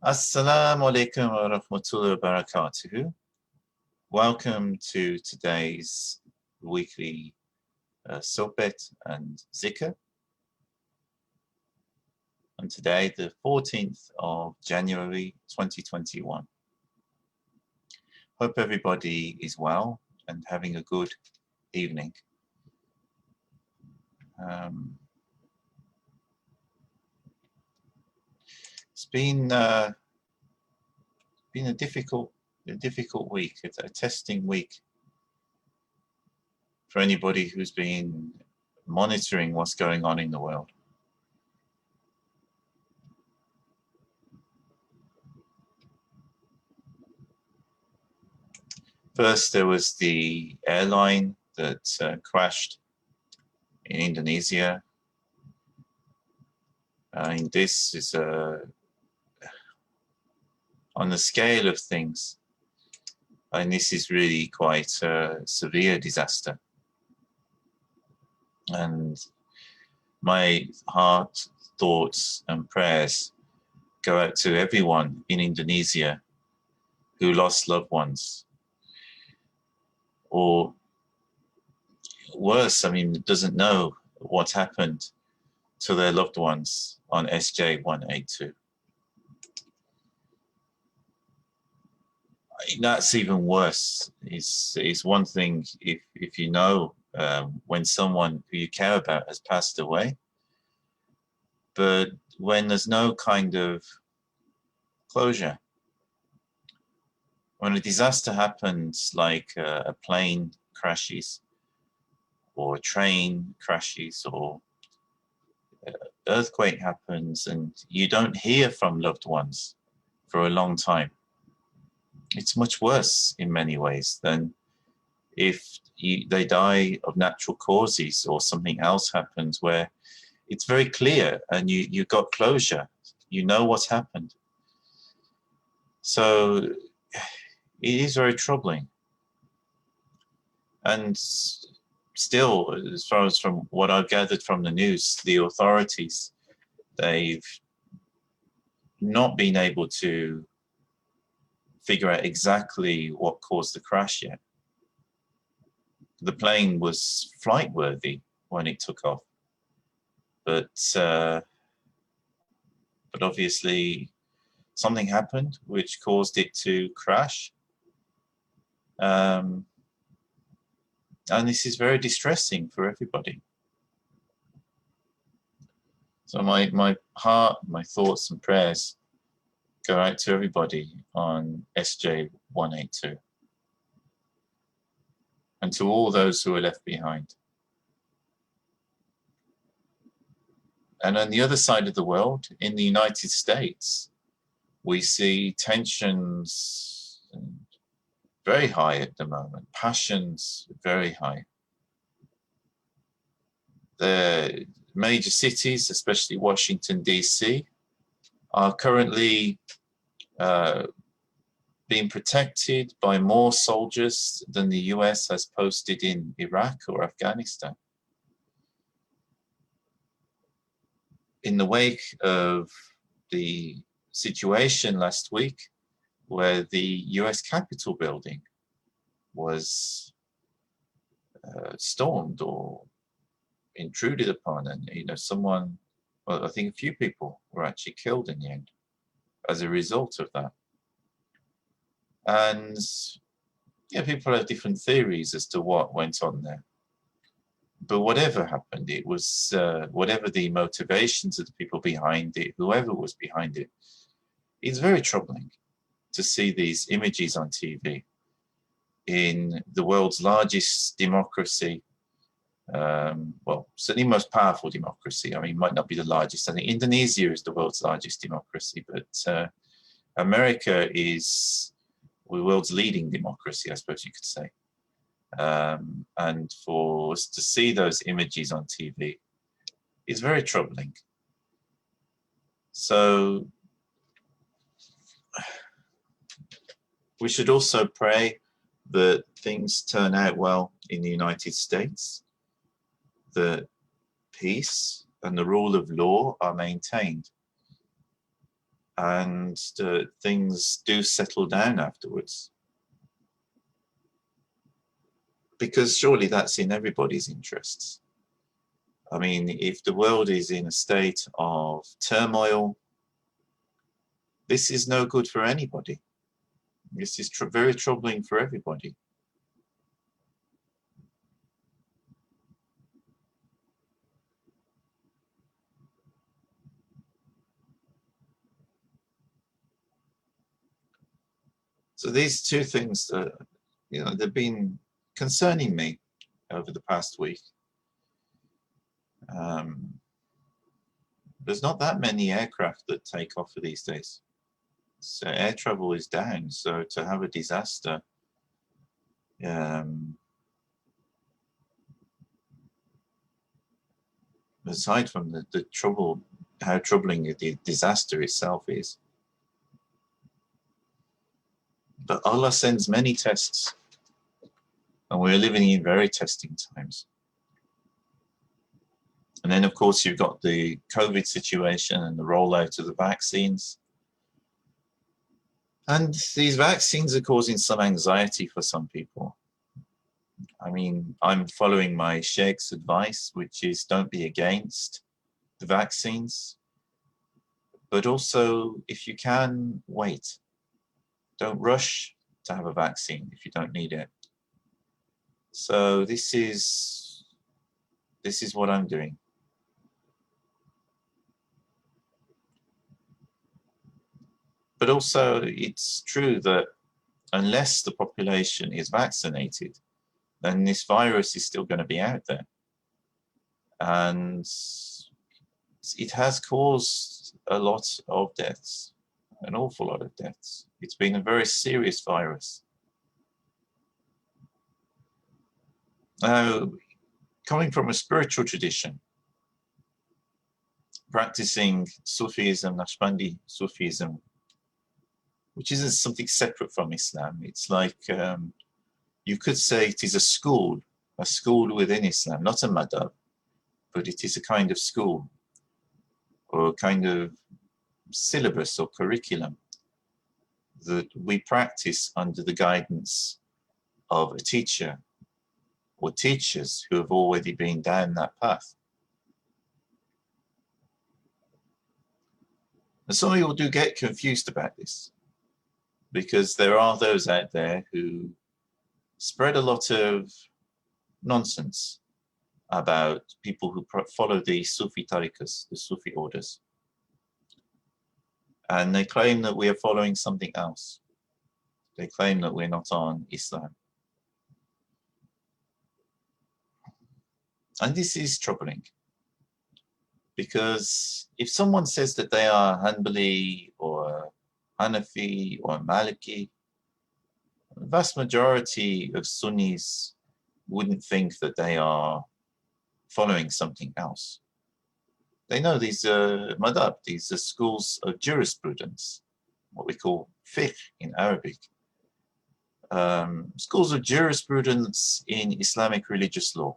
Assalamu alaikum wa rahmatullahi wa barakatuhu. Welcome to today's weekly Sohbet and Dhikr. And today, the 14th of January 2021. Hope everybody is well and having a good evening. It's been a difficult week. It's a testing week for anybody who's been monitoring what's going on in the world. First, there was the airline that crashed in Indonesia. This is on the scale of things, and this is really quite a severe disaster. And my heart, thoughts, and prayers go out to everyone in Indonesia who lost loved ones, or worse, doesn't know what happened to their loved ones on SJ182. That's even worse. It's one thing if you know when someone who you care about has passed away, but when there's no kind of closure, when a disaster happens, like a plane crashes, or a train crashes, or earthquake happens, and you don't hear from loved ones for a long time, it's much worse in many ways than if they die of natural causes or something else happens where it's very clear and you got closure, you know what's happened. So it is very troubling. And still, as far as from what I've gathered from the news, the authorities, they've not been able to figure out exactly what caused the crash yet. The plane was flight worthy when it took off, but obviously something happened which caused it to crash. And this is very distressing for everybody. So my heart, my thoughts and prayers go out to everybody on SJ182 and to all those who are left behind. And on the other side of the world, in the United States, we see tensions very high at the moment, passions very high. The major cities, especially Washington, D.C., are currently being protected by more soldiers than the US has posted in Iraq or Afghanistan. In the wake of the situation last week where the US Capitol building was stormed or intruded upon, and someone, well, I think a few people were actually killed in the end as a result of that. And yeah, people have different theories as to what went on there. But whatever happened, it was whatever the motivations of the people behind it, whoever was behind it, it's very troubling to see these images on TV in the world's largest democracy. Well, certainly most powerful democracy. It might not be the largest. I think Indonesia is the world's largest democracy, but America is the world's leading democracy, I suppose you could say. And for us to see those images on TV is very troubling. So we should also pray that things turn out well in the United States, that peace and the rule of law are maintained, and things do settle down afterwards. Because surely that's in everybody's interests. I mean, if the world is in a state of turmoil, this is no good for anybody. This is very troubling for everybody. So these two things, they've been concerning me over the past week. There's not that many aircraft that take off for these days. So air travel is down. So to have a disaster, aside from the trouble, how troubling the disaster itself is. But Allah sends many tests, and we're living in very testing times. And then, of course, you've got the COVID situation and the rollout of the vaccines. And these vaccines are causing some anxiety for some people. I mean, I'm following my Sheikh's advice, which is don't be against the vaccines. But also, if you can, wait. Don't rush to have a vaccine if you don't need it. So this is what I'm doing. But also, it's true that unless the population is vaccinated, then this virus is still going to be out there. And it has caused a lot of deaths, an awful lot of deaths. It's been a very serious virus. Now, coming from a spiritual tradition, practicing Sufism, Naqshbandi Sufism, which isn't something separate from Islam. It's like, you could say it is a school within Islam, not a madhab, but it is a kind of school or a kind of syllabus or curriculum that we practice under the guidance of a teacher or teachers who have already been down that path. And some people do get confused about this, because there are those out there who spread a lot of nonsense about people who follow the Sufi tariqas, the Sufi orders. And they claim that we are following something else. They claim that we're not on Islam. And this is troubling, because if someone says that they are Hanbali or Hanafi or Maliki, the vast majority of Sunnis wouldn't think that they are following something else. They know these are madhab, these are schools of jurisprudence, what we call fiqh in Arabic. Schools of jurisprudence in Islamic religious law.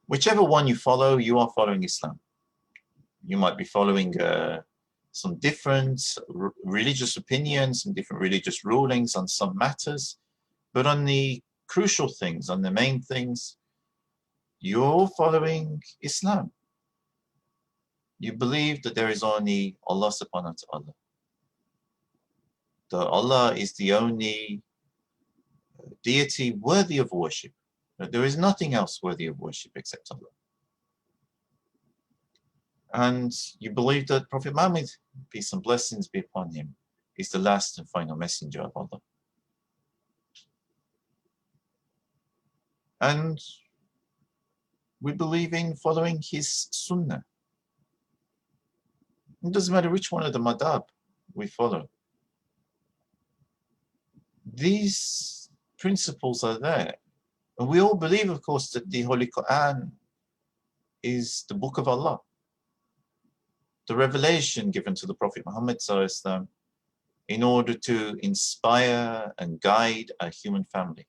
Whichever one you follow, you are following Islam. You might be following some different religious opinions, some different religious rulings on some matters, but on the crucial things, on the main things, you're following Islam. You believe that there is only Allah subhanahu wa ta'ala. That Allah is the only deity worthy of worship. That there is nothing else worthy of worship except Allah. And you believe that Prophet Muhammad, peace and blessings be upon him, is the last and final messenger of Allah. And we believe in following his sunnah. It doesn't matter which one of the madhab we follow. These principles are there. And we all believe, of course, that the Holy Quran is the book of Allah. The revelation given to the Prophet Muhammad ﷺ in order to inspire and guide a human family.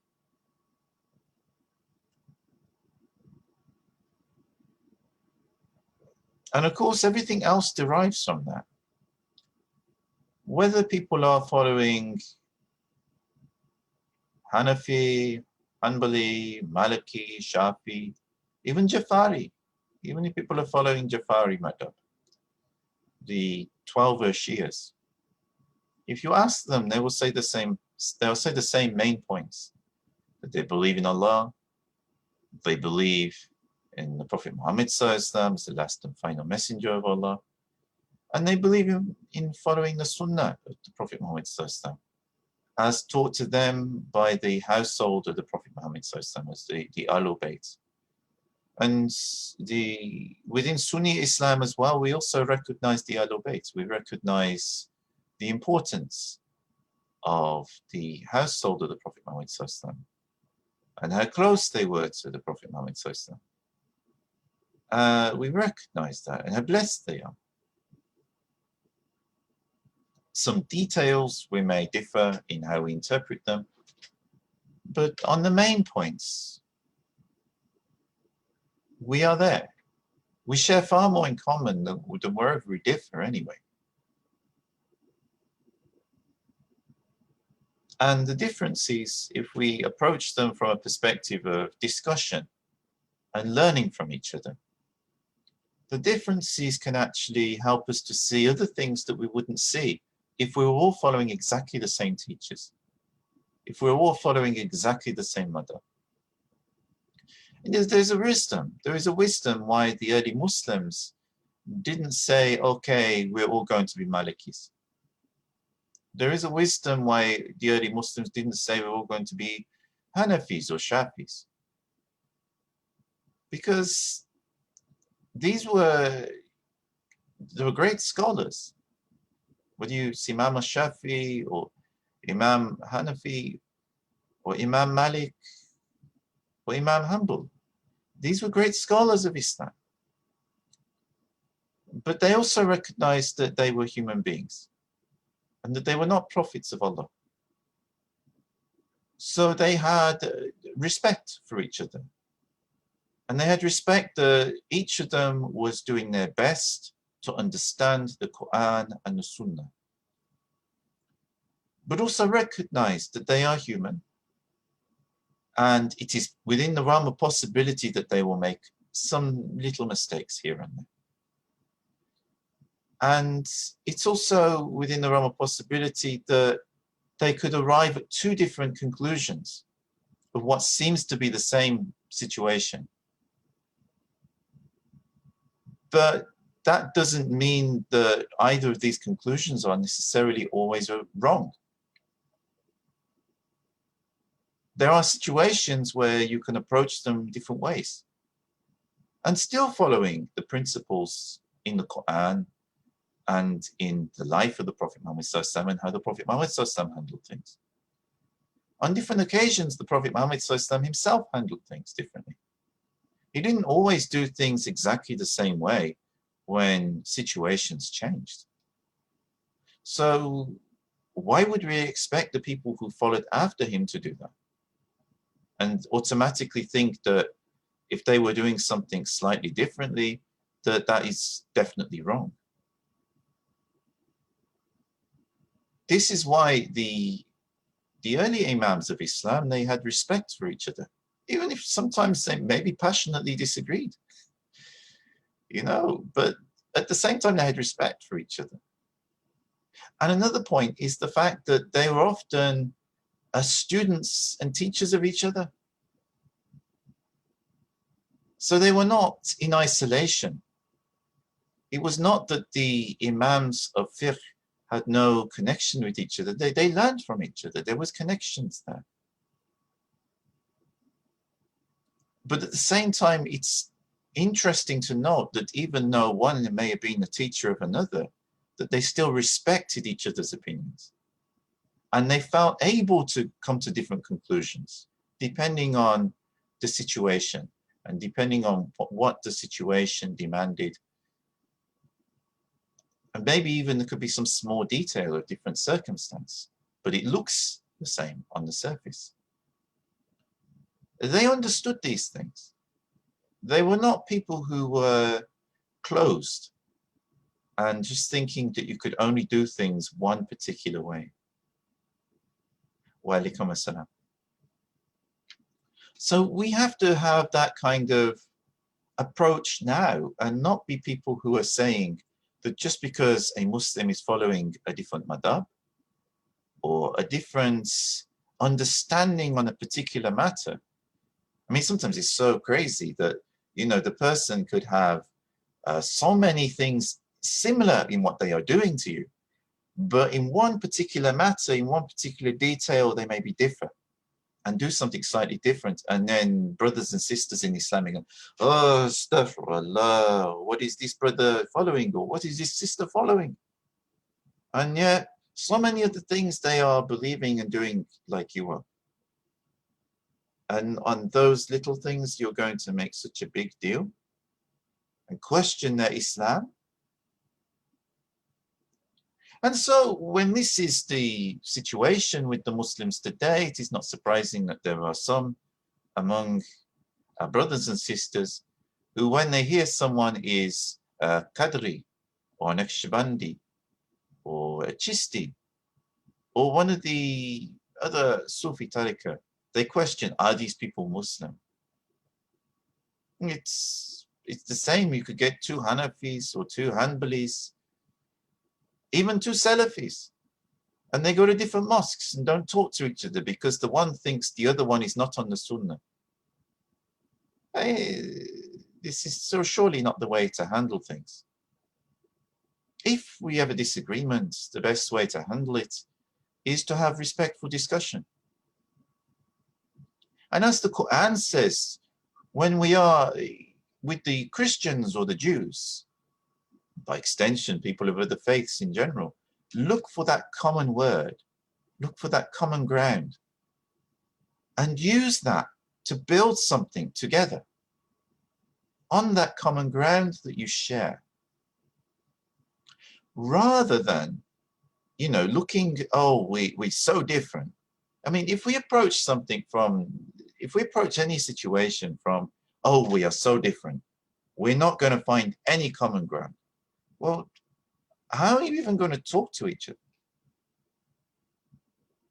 And of course, everything else derives from that. Whether people are following Hanafi, Hanbali, Maliki, Shafi, even Jafari, even if people are following Jafari madhab, the 12 Shias, if you ask them, they will say the same. They'll say the same main points: that they believe in Allah, they believe in the Prophet Muhammad as the last and final messenger of Allah, and they believe in following the Sunnah of the Prophet Muhammad as taught to them by the household of the Prophet Muhammad as the Ahlul Bayt. And within Sunni Islam as well, we also recognize the Ahlul Bayt. We recognize the importance of the household of the Prophet Muhammad and how close they were to the Prophet Muhammad. We recognize that and how blessed they are. Some details we may differ in how we interpret them, but on the main points, we are there. We share far more in common than wherever we differ anyway. And the difference is if we approach them from a perspective of discussion and learning from each other. The differences can actually help us to see other things that we wouldn't see if we were all following exactly the same teachers, if we were all following exactly the same madhab. And there's a wisdom. There is a wisdom why the early Muslims didn't say, okay, we're all going to be Malikis. There is a wisdom why the early Muslims didn't say we're all going to be Hanafis or Shafis. Because they were great scholars. Whether you see Imam Shafi or Imam Hanafi or Imam Malik or Imam Hanbal, these were great scholars of Islam. But they also recognized that they were human beings and that they were not prophets of Allah. So they had respect for each other. And they had respect that each of them was doing their best to understand the Quran and the Sunnah. But also recognized that they are human. And it is within the realm of possibility that they will make some little mistakes here and there. And it's also within the realm of possibility that they could arrive at two different conclusions of what seems to be the same situation. But that doesn't mean that either of these conclusions are necessarily always wrong. There are situations where you can approach them different ways and still following the principles in the Quran and in the life of the Prophet Muhammad and how the Prophet Muhammad handled things. On different occasions, the Prophet Muhammad himself handled things differently. He didn't always do things exactly the same way when situations changed. So why would we expect the people who followed after him to do that? And automatically think that if they were doing something slightly differently, that is definitely wrong. This is why the early Imams of Islam, they had respect for each other, even if sometimes they maybe passionately disagreed, but at the same time they had respect for each other. And another point is the fact that they were often students and teachers of each other. So they were not in isolation. It was not that the Imams of fiqh had no connection with each other. They learned from each other. There was connections there. But at the same time, it's interesting to note that even though one may have been the teacher of another, that they still respected each other's opinions. And they felt able to come to different conclusions, depending on the situation and depending on what the situation demanded. And maybe even there could be some small detail of different circumstance, but it looks the same on the surface. They understood these things. They were not people who were closed and just thinking that you could only do things one particular way. Wa alaikum salam. So we have to have that kind of approach now and not be people who are saying that just because a Muslim is following a different madhab or a different understanding on a particular matter. I mean, sometimes it's so crazy that, you know, the person could have so many things similar in what they are doing to you, but in one particular matter, in one particular detail, they may be different and do something slightly different. And then brothers and sisters in Islam go, oh, astaghfirullah, what is this brother following? Or what is this sister following? And yet, so many of the things they are believing and doing like you are. And on those little things, you're going to make such a big deal and question their Islam. And so when this is the situation with the Muslims today, it is not surprising that there are some among our brothers and sisters who, when they hear someone is a Qadri or an Naqshbandi or a Chisti or one of the other Sufi tariqah, they question, are these people Muslim? It's the same. You could get two Hanafis or two Hanbalis, even two Salafis, and they go to different mosques and don't talk to each other because the one thinks the other one is not on the Sunnah. This is so surely not the way to handle things. If we have a disagreement, the best way to handle it is to have respectful discussion. And as the Quran says, when we are with the Christians or the Jews, by extension, people of other faiths in general, look for that common word, look for that common ground, and use that to build something together on that common ground that you share. Rather than, you know, looking, oh, we're so different. I mean, if we approach any situation from, oh, we are so different, we're not going to find any common ground. Well, how are you even going to talk to each other?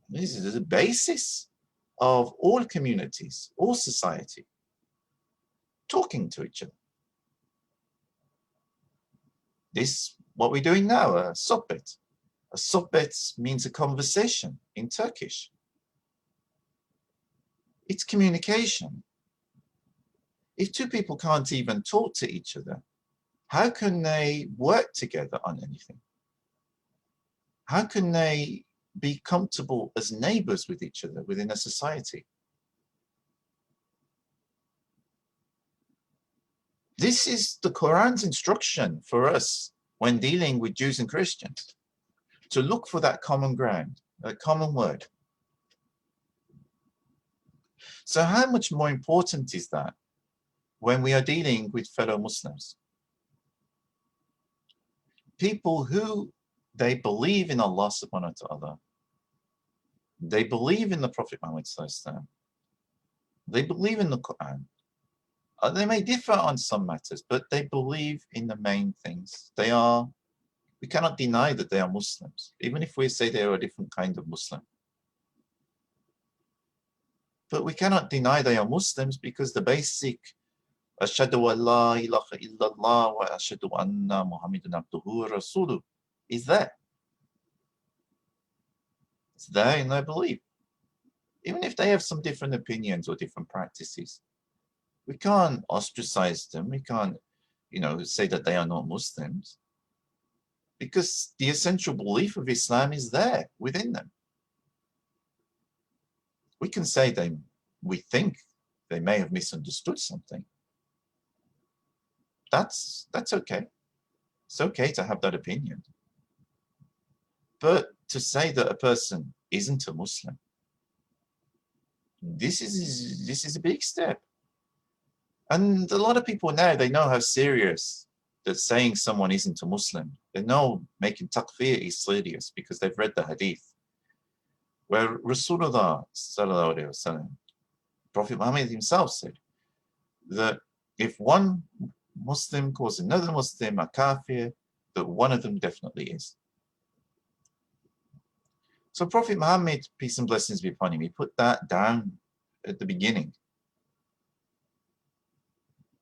This is the basis of all communities, all society, talking to each other. This, what we're doing now, a sohbet. A sohbet means a conversation in Turkish. It's communication. If two people can't even talk to each other, how can they work together on anything? How can they be comfortable as neighbors with each other within a society? This is the Quran's instruction for us when dealing with Jews and Christians, to look for that common ground, a common word. So how much more important is that when we are dealing with fellow Muslims? People who, they believe in Allah subhanahu wa ta'ala, they believe in the Prophet Muhammad sallallahu alaihi wasallam, they believe in the Quran. They may differ on some matters, but they believe in the main things. We cannot deny that they are Muslims, even if we say they are a different kind of Muslim. But we cannot deny they are Muslims because the basic Ashhadu an la ilaha illallah wa ashhadu anna Muhammadan abduhu rasuluh is there. It's there in their belief. Even if they have some different opinions or different practices, we can't ostracize them. We can't, you know, say that they are not Muslims, because the essential belief of Islam is there within them. We can say we think they may have misunderstood something. That's okay. It's okay to have that opinion. But to say that a person isn't a Muslim, this is a big step. And a lot of people now, they know how serious that saying someone isn't a Muslim. They know making takfir is serious because they've read the hadith, where Rasulullah sallallahu alaihi wasallam, Prophet Muhammad himself said that if one Muslim calls another Muslim a kafir, that one of them definitely is. So Prophet Muhammad, peace and blessings be upon him, he put that down at the beginning.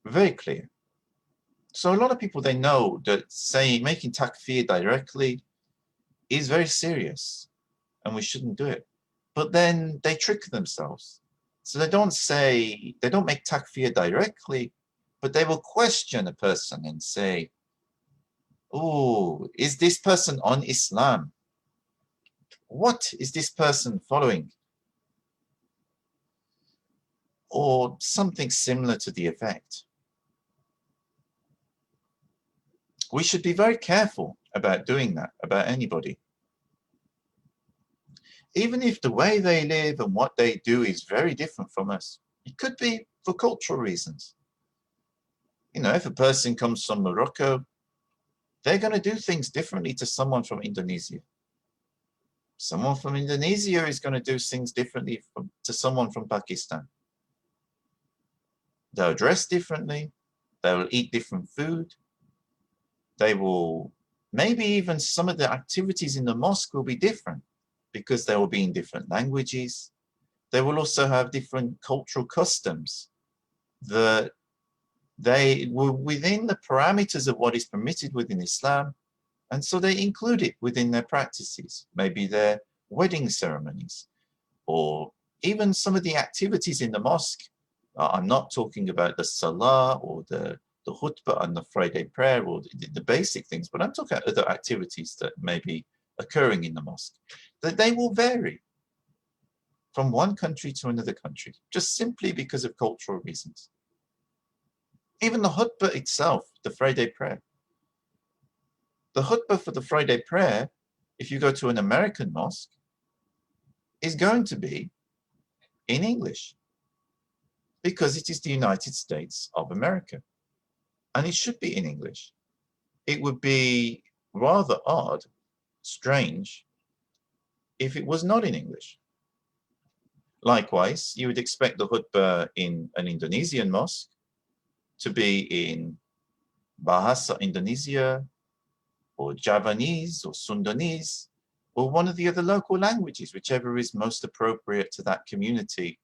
Very clear. So a lot of people, they know that making takfir directly is very serious and we shouldn't do it. But then they trick themselves. So they don't make takfir directly, but they will question a person and say, oh, is this person on Islam? What is this person following? Or something similar to the effect. We should be very careful about doing that, about anybody. Even if the way they live and what they do is very different from us. It could be for cultural reasons. You know, if a person comes from Morocco, they're going to do things differently to someone from Indonesia. Someone from Indonesia is going to do things differently to someone from Pakistan. They'll dress differently. They will eat different food. They will, maybe even some of the activities in the mosque will be different because they will be in different languages. They will also have different cultural customs that they were within the parameters of what is permitted within Islam. And so they include it within their practices, maybe their wedding ceremonies, or even some of the activities in the mosque. I'm not talking about the salah or the khutbah and the Friday prayer or the basic things, but I'm talking about other activities that may be occurring in the mosque. That they will vary from one country to another country, just simply because of cultural reasons. Even the khutbah itself, the Friday prayer. The khutbah for the Friday prayer, if you go to an American mosque, is going to be in English because it is the United States of America and it should be in English. It would be rather odd, strange, if it was not in English. Likewise, you would expect the khutbah in an Indonesian mosque to be in Bahasa Indonesia or Javanese or Sundanese or one of the other local languages, whichever is most appropriate to that community,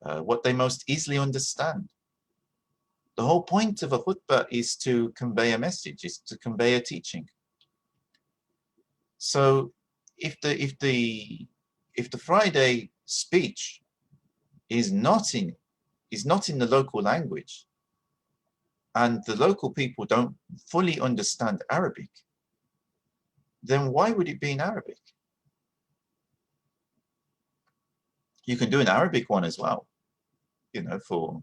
what they most easily understand. The whole point of a khutbah is to convey a message, is to convey a teaching. So if the Friday speech is not in the local language, and the local people don't fully understand Arabic, then why would it be in Arabic? You can do an Arabic one as well, you know, for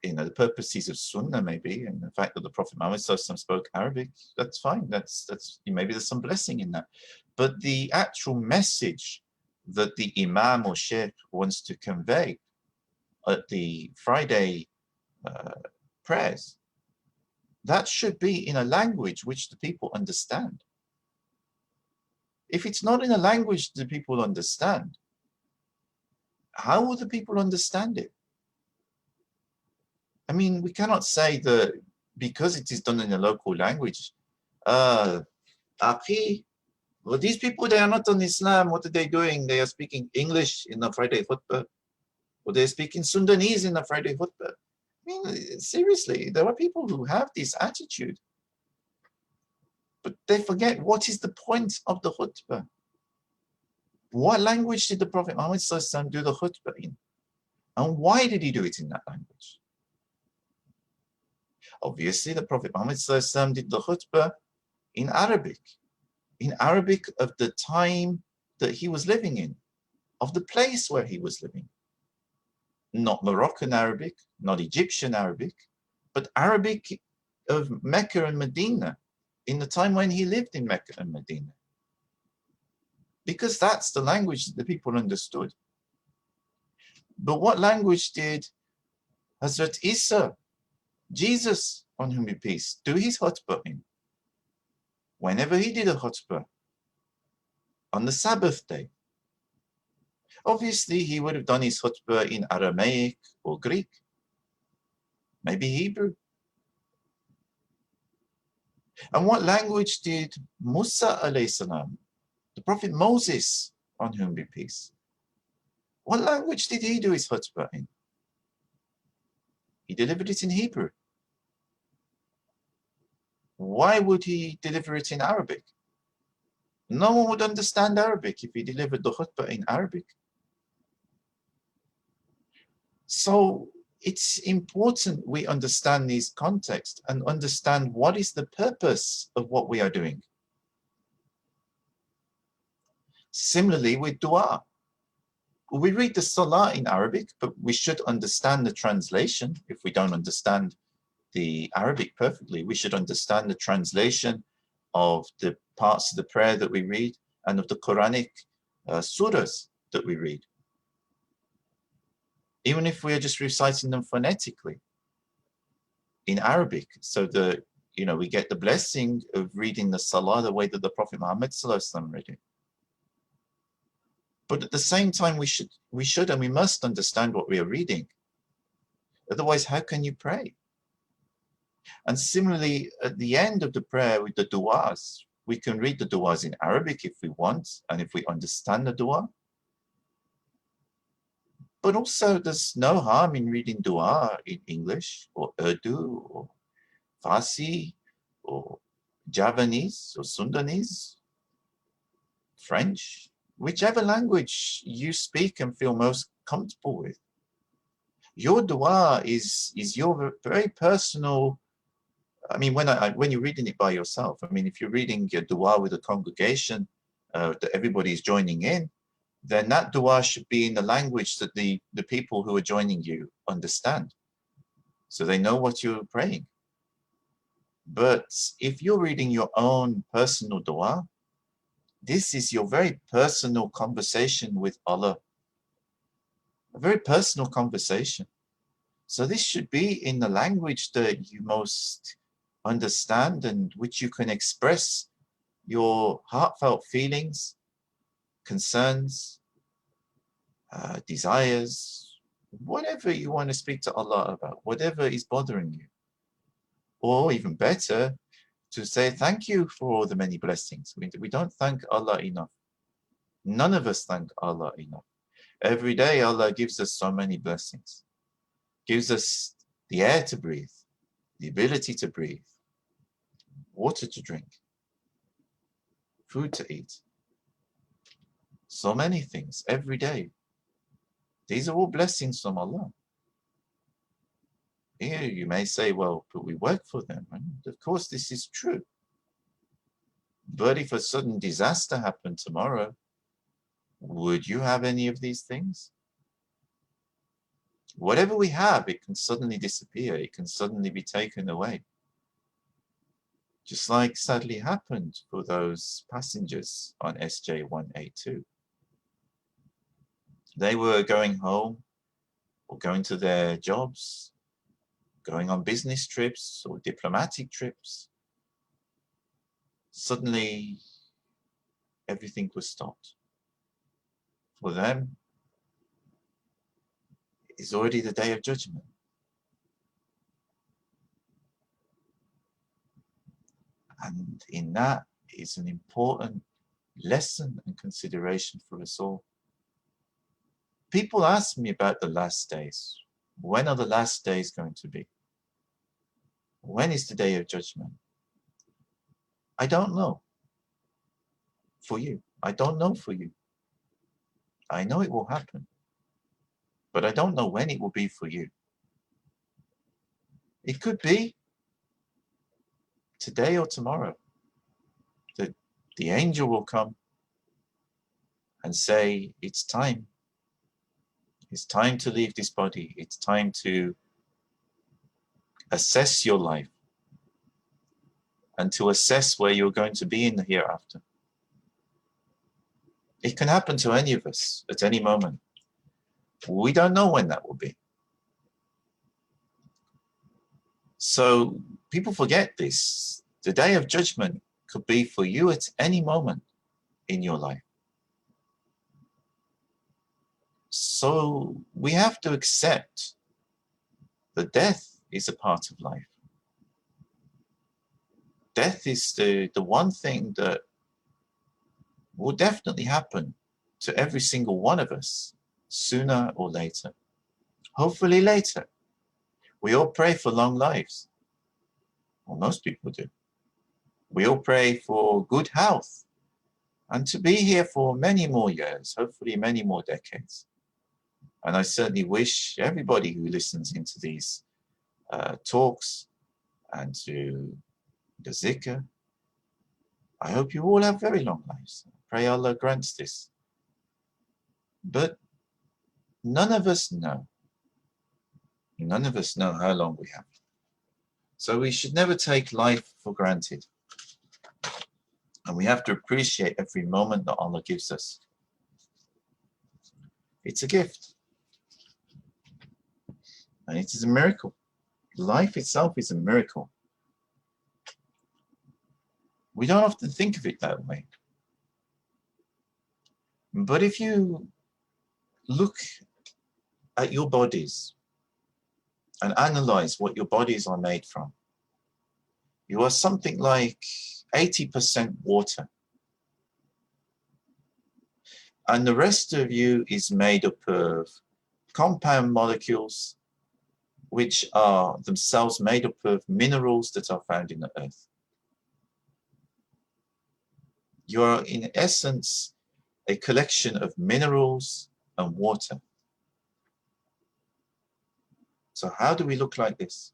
the purposes of Sunnah maybe, and the fact that the Prophet Muhammad spoke Arabic, that's fine. That's maybe there's some blessing in that. But the actual message that the Imam or Sheikh wants to convey at the Friday prayers, that should be in a language which the people understand. If it's not in a language that people understand, how will the people understand it? I mean, we cannot say that because it is done in a local language, well, these people, they are not on Islam. What are they doing? They are speaking English in the Friday khutbah, or they're speaking Sundanese in the Friday khutbah. I mean, seriously, there are people who have this attitude, but they forget what is the point of the khutbah. What language did the Prophet Muhammad do the khutbah in? And why did he do it in that language? Obviously, the Prophet Muhammad did the khutbah in Arabic of the time that he was living in, of the place where he was living. Not Moroccan Arabic, not Egyptian Arabic, but Arabic of Mecca and Medina in the time when he lived in Mecca and Medina. Because that's the language that the people understood. But what language did Hazrat Isa, Jesus, on whom be peace, do his khutbah in? Whenever he did a khutbah, on the Sabbath day, obviously he would have done his khutbah in Aramaic or Greek. maybe Hebrew. And what language did Musa alayhi salam, the Prophet Moses, on whom be peace, what language did he do his khutbah in? He delivered it in Hebrew. Why would he deliver it in Arabic? No one would understand Arabic if he delivered the khutbah in Arabic. So it's important we understand these contexts and understand what is the purpose of what we are doing. Similarly with dua. We read the salah in Arabic, but we should understand the translation. If we don't understand the Arabic perfectly, we should understand the translation of the parts of the prayer that we read and of the Quranic surahs that we read. Even if we are just reciting them phonetically in Arabic, so that we get the blessing of reading the salah the way that the Prophet Muhammad read it. But at the same time, we should and we must understand what we are reading. Otherwise, how can you pray? And similarly, at the end of the prayer with the du'as, we can read the du'as in Arabic if we want, and if we understand the du'a. But also, there's no harm in reading du'a in English, or Urdu, or Farsi, or Javanese, or Sundanese, French, whichever language you speak and feel most comfortable with. Your du'a is your very personal. I mean, when you're reading it by yourself, I mean, if you're reading your dua with a congregation that everybody's joining in, then that dua should be in the language that the people who are joining you understand, so they know what you're praying. But if you're reading your own personal dua, this is your very personal conversation with Allah, a very personal conversation. So this should be in the language that you most understand and which you can express your heartfelt feelings, concerns, desires, whatever you want to speak to Allah about, whatever is bothering you. Or even better, to say thank you for all the many blessings. We don't thank Allah enough. None of us thank Allah enough. Every day Allah gives us so many blessings. Gives us the air to breathe, the ability to breathe, water to drink, food to eat. So many things every day. These are all blessings from Allah. Here you may say, well, but we work for them. And of course, this is true. But if a sudden disaster happened tomorrow, would you have any of these things? Whatever we have, it can suddenly disappear. It can suddenly be taken away. Just like sadly happened for those passengers on SJ182. They were going home or going to their jobs, going on business trips or diplomatic trips. Suddenly, everything was stopped. For them, it's already the day of judgment. And in that is an important lesson and consideration for us all. People ask me about the last days. When are the last days going to be? When is the day of judgment? I don't know. For you. I don't know for you. I know it will happen. But I don't know when it will be for you. It could be today or tomorrow. That the angel will come and say, it's time. It's time to leave this body. It's time to assess your life and to assess where you're going to be in the hereafter. It can happen to any of us at any moment. We don't know when that will be. So people forget this. The day of judgment could be for you at any moment in your life. So we have to accept that death is a part of life. Death is the one thing that will definitely happen to every single one of us, sooner or later. Hopefully later. We all pray for long lives. Well, most people do. We all pray for good health and to be here for many more years, hopefully many more decades. And I certainly wish everybody who listens into these talks and to the Dhikr, I hope you all have very long lives. Pray Allah grants this. But none of us know. None of us know how long we have. So we should never take life for granted. And we have to appreciate every moment that Allah gives us. It's a gift. And it is a miracle. Life itself is a miracle. We don't often think of it that way. But if you look at your bodies and analyze what your bodies are made from, you are something like 80% water. And the rest of you is made up of compound molecules, which are themselves made up of minerals that are found in the earth. You are, in essence, a collection of minerals and water. So how do we look like this?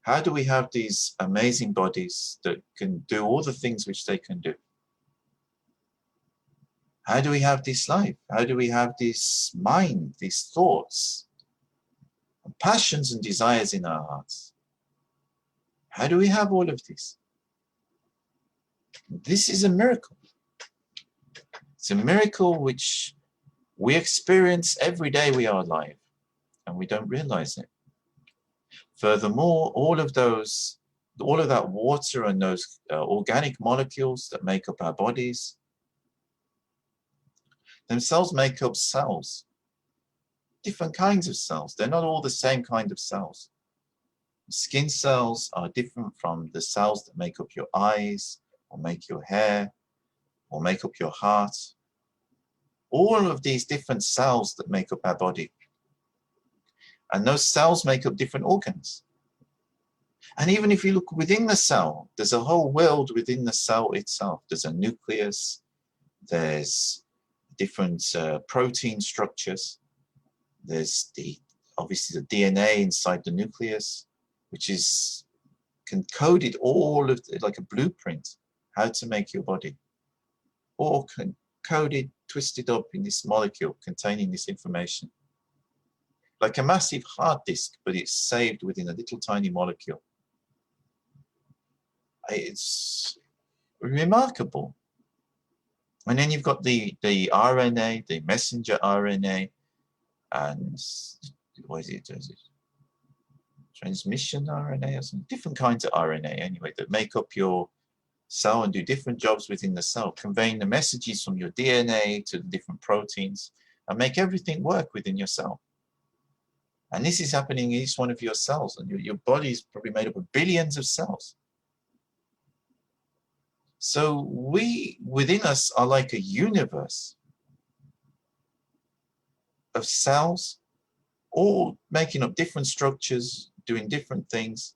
How do we have these amazing bodies that can do all the things which they can do? How do we have this life? How do we have this mind, these thoughts, and passions and desires in our hearts? How do we have all of this? This is a miracle. It's a miracle which we experience every day we are alive, and we don't realize it. Furthermore, all of that water and those organic molecules that make up our bodies themselves make up cells, different kinds of cells. They're not all the same kind of cells. Skin cells are different from the cells that make up your eyes, or make your hair, or make up your heart. All of these different cells that make up our body. And those cells make up different organs. And even if you look within the cell, there's a whole world within the cell itself. There's a nucleus, there's different protein structures, there's obviously the DNA inside the nucleus, which is coded all of like a blueprint, how to make your body, all coded, twisted up in this molecule containing this information. Like a massive hard disk, but it's saved within a little tiny molecule. It's remarkable. And then you've got the RNA, the messenger RNA, and what is it? Transmission RNA or some different kinds of RNA anyway that make up your cell and do different jobs within the cell, conveying the messages from your DNA to the different proteins and make everything work within your cell. And this is happening in each one of your cells, and your body is probably made up of billions of cells. So we, within us, are like a universe of cells, all making up different structures, doing different things.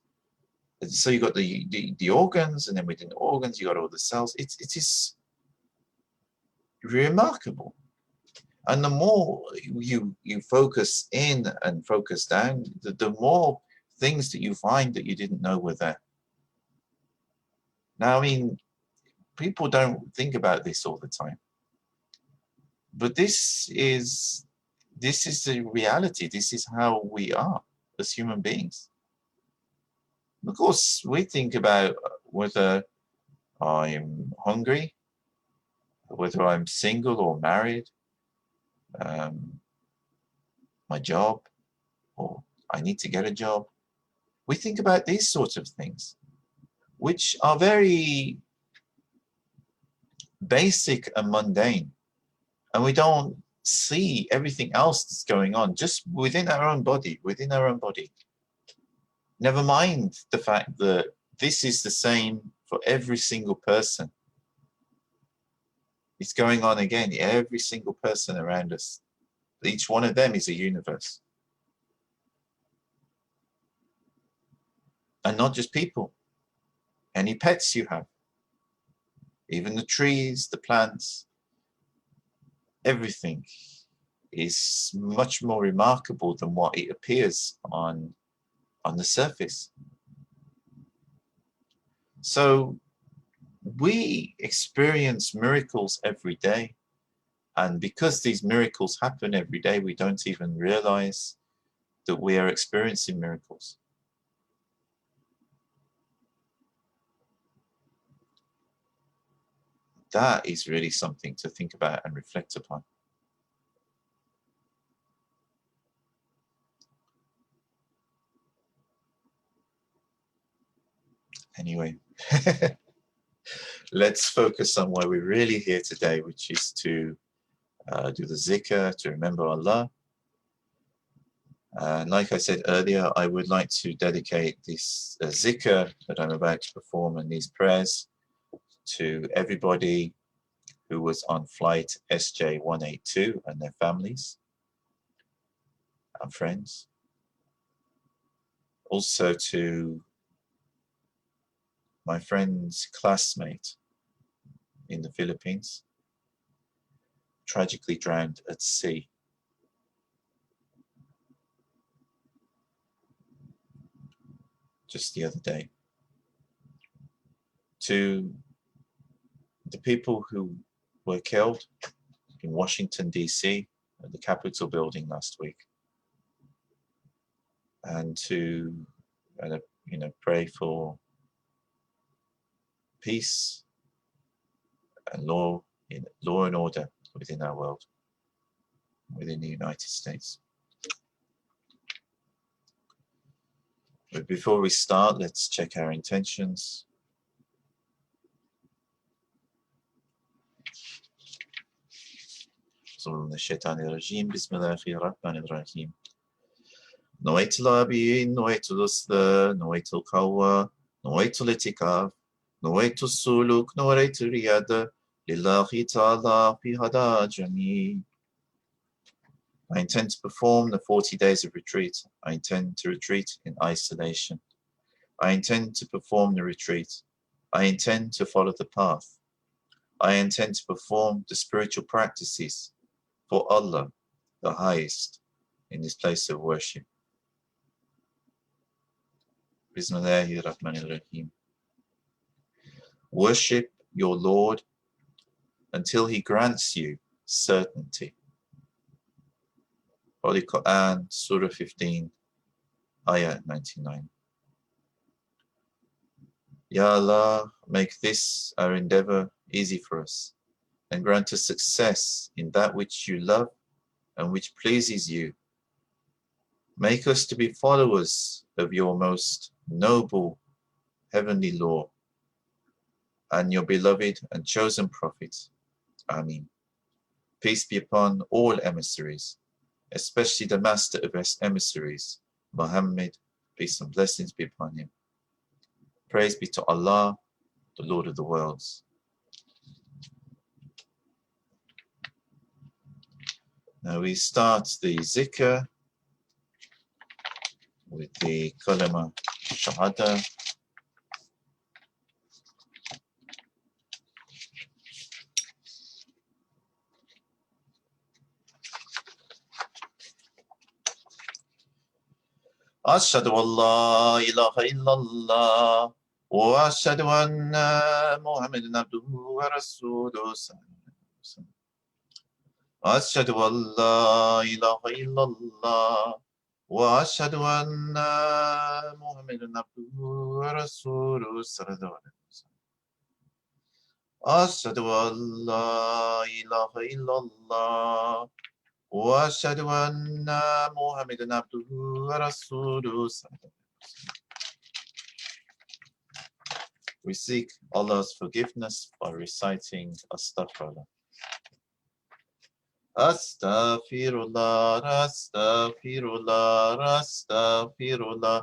So you've got the organs, and then within the organs, you've got all the cells. It is remarkable. And the more you focus in and focus down, the more things that you find that you didn't know were there. Now, I mean, people don't think about this all the time. But this is the reality. This is how we are as human beings. Of course, we think about whether I'm hungry, whether I'm single or married, my job, or I need to get a job. We think about these sorts of things, which are very basic and mundane, and we don't see everything else that's going on just within our own body, Never mind the fact that this is the same for every single person. It's going on again, every single person around us. Each one of them is a universe. And not just people. Any pets you have. Even the trees, the plants, everything is much more remarkable than what it appears on the surface. So we experience miracles every day. And because these miracles happen every day, we don't even realize that we are experiencing miracles. That is really something to think about and reflect upon. Anyway, let's focus on why we're really here today, which is to do the zikr, to remember Allah. And like I said earlier, I would like to dedicate this zikr that I'm about to perform and these prayers to everybody who was on flight SJ182 and their families and friends. Also to my friend's classmate in the Philippines, tragically drowned at sea. Just the other day. To the people who were killed in Washington, D.C., at the Capitol building last week. And to pray for peace and law and order within our world, within the United States. But before we start, let's check our intentions. من الشيطان الرجيم بسم الله الرحمن الرحيم نويت الأبيين نويت الأسلة نويت القوة نويت الاعتكاف نويت السلوك نويت الريادة لله تعالى في هذا جميع. I intend to perform the 40 days of retreat. I intend to retreat in isolation. I intend to perform the retreat. I intend to follow the path. I intend to perform the spiritual practices for Allah, the highest, in this place of worship. Bismillahir Rahmanir Rahim. Worship your Lord until He grants you certainty. Holy Quran, Surah 15, Ayah 99. Ya Allah, make this our endeavor easy for us, and grant us success in that which you love and which pleases you. Make us to be followers of your most noble heavenly law and your beloved and chosen prophet. Ameen. Peace be upon all emissaries, especially the master of emissaries, Muhammad, peace and blessings be upon him. Praise be to Allah, the Lord of the worlds. Now we start the zikr with the kalama shahada. Ashhadu an la ilaha illallah wa ashhadu anna Muhammadan abduhu wa rasuluhu. أشهد أن لا إله إلا الله وأشهد أن محمدا عبده ورسوله صلى الله عليه وسلم أشهد أن لا إله إلا الله وأشهد أن محمدا عبده ورسوله صلى الله عليه وسلم. We seek Allah's forgiveness by reciting Astaghfirullah. Astaghfirullah, astaghfirullah, astaghfirullah,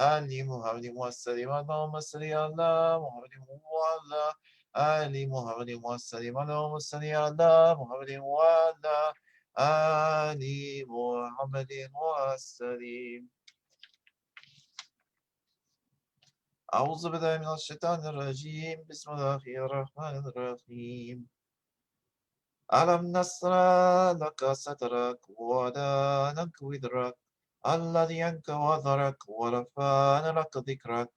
آل محمد وسلم اللهم صل على محمد وعلى آل محمد وسلم اللهم صل على محمد وعلى آل محمد وسلم. أعوذ بالله من الشيطان الرجيم بسم الله الرحمن الرحيم. ألم نشرح لك صدرك ووضعنا وزرك الذي أنقض ظهرك ورفعنا لك ذكرك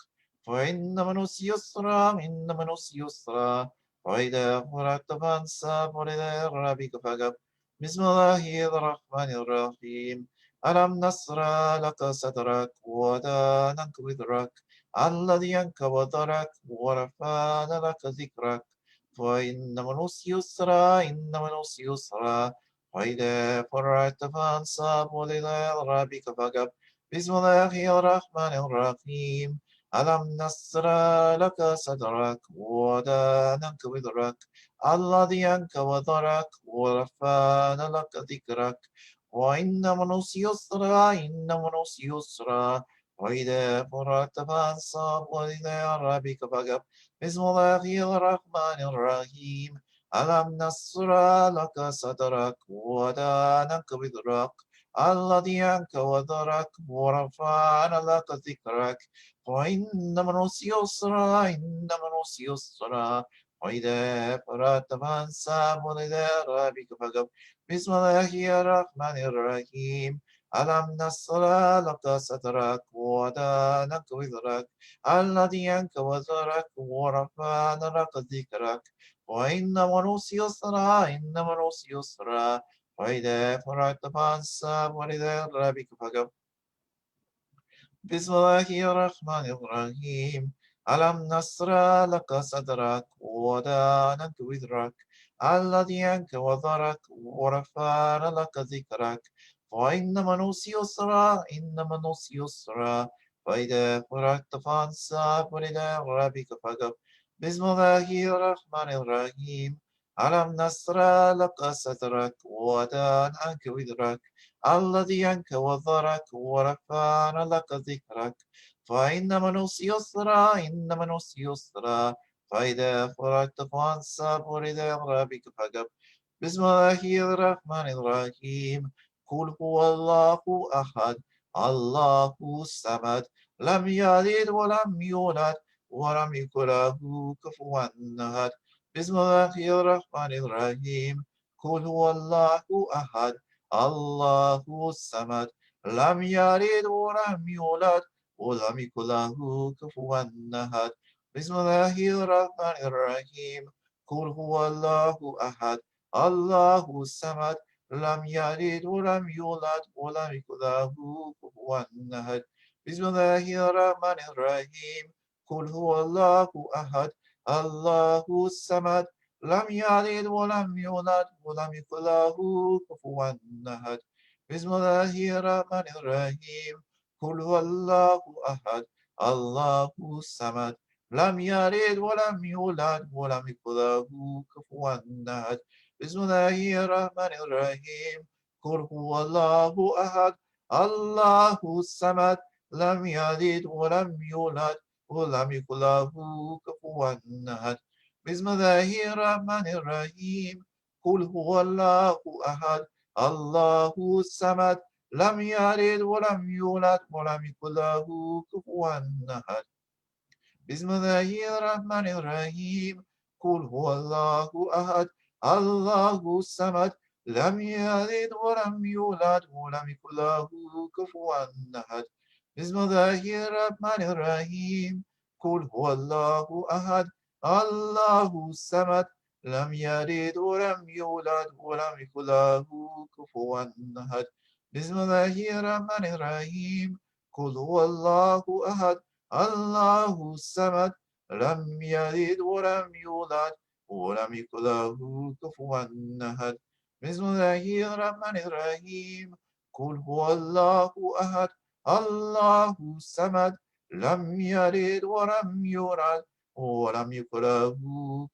فإن من يسرا إن من يسرا وإذا فرغت فانصب وإلى ربك فارغب. بسم الله الرحمن الرحيم. ألم نشرح لك صدرك ووضعنا وزرك الذي أنقض ظهرك ورفعنا لك ذكرك فإن من يسرا إن من يسرا وإذا فرغت فانصب وإلى ربك فارغب. بسم الله الرحمن الرحيم. ألم نشرح لك صدرك ووضعنا وزرك الذي أنقض ظهرك ورفعنا لك ذكرك وإن من يسرا إن من يسرا وإذا فرغت فانصب وإلى ربك فارغب. بسم الله الرحمن الرحيم. ألم نشرح لك صدرك ووضعنا وزرك الذي أنقض ظهرك ورفعنا لك ذكرك وإن من يسرا إن من يسرا وإذا فرغت فانصب وإلى ربك فارغب. بسم الله الرحمن الرحيم. ألم نشرح لك صدرك ووضعنا وزرك الذي أنقض ظهرك ورفعنا لك ذكرك وإن من يسرا إن من يسرا وإذا فرغت فانصب وإلى ربك فارغب. بسم الله الرحمن الرحيم. ألم نشرح لك صدرك ووضعنا وزرك الذي أنقض ظهرك ورفعنا لك ذكرك وإن من يسرا إن من يسرا وإذا فرغت فانصب وإلى ربك فارغب. بسم الله الرحمن الرحيم. ألم نشرح لك صدرك ووضعنا وزرك الذي أنقض ظهرك ورفعنا لك ذكرك فإن من يسرا إن من يسرا فإذا فرغت فانصب وإلى ربك فارغب. بسم الله الرحمن الرحيم. قل هو الله أحد الله الصمد لم يلد ولم يولد ولم يكن له كفوا أحد. بسم الله الرحمن الرحيم. قل هو الله أحد الله الصمد لم يلد ولم يولد ولم يكن له كفوا أحد. بسم الله الرحمن الرحيم. قل هو الله أحد الله الصمد لم يلد ولم يولد ولم يكن له كفوا أحد. بسم الله الرحمن الرحيم. قل هو الله أحد الله الصمد لم يلد ولم يولد ولم يكن له كفوا أحد. بسم الله الرحمن الرحيم. قل هو الله أحد الله الصمد لم يلد ولم يولد ولم يكن له كفوا أحد. بسم الله الرحمن الرحيم. قل هو الله أحد الله الصمد لم يلد ولم يولد ولم يكن له كفوا أحد. بسم الله الرحمن الرحيم. قل هو الله أحد الله الصمد لم يلد ولم يولد ولم يكن له كفوا أحد. بسم الله الرحمن الرحيم. قل هو الله أحد الله الصمد لم يلد ولم يولد ولم يكن له كفوا أحد. بسم الله الرحمن الرحيم. قل هو الله أحد الله الصمد لم يلد ولم يولد ولم يكن له كفوا أحد. بسم الله الرحمن الرحيم. قل هو الله أحد الله الصمد لم يلد ولم يولد ولم يكن له كفوا أحد. بسم الله الرحمن الرحيم. قل هو الله أحد الله الصمد لم يلد ولم يولد ولم يكن له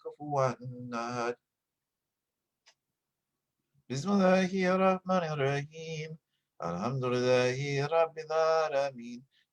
كفوا أحد. بسم الله الرحمن الرحيم. الحمد لله رب العالمين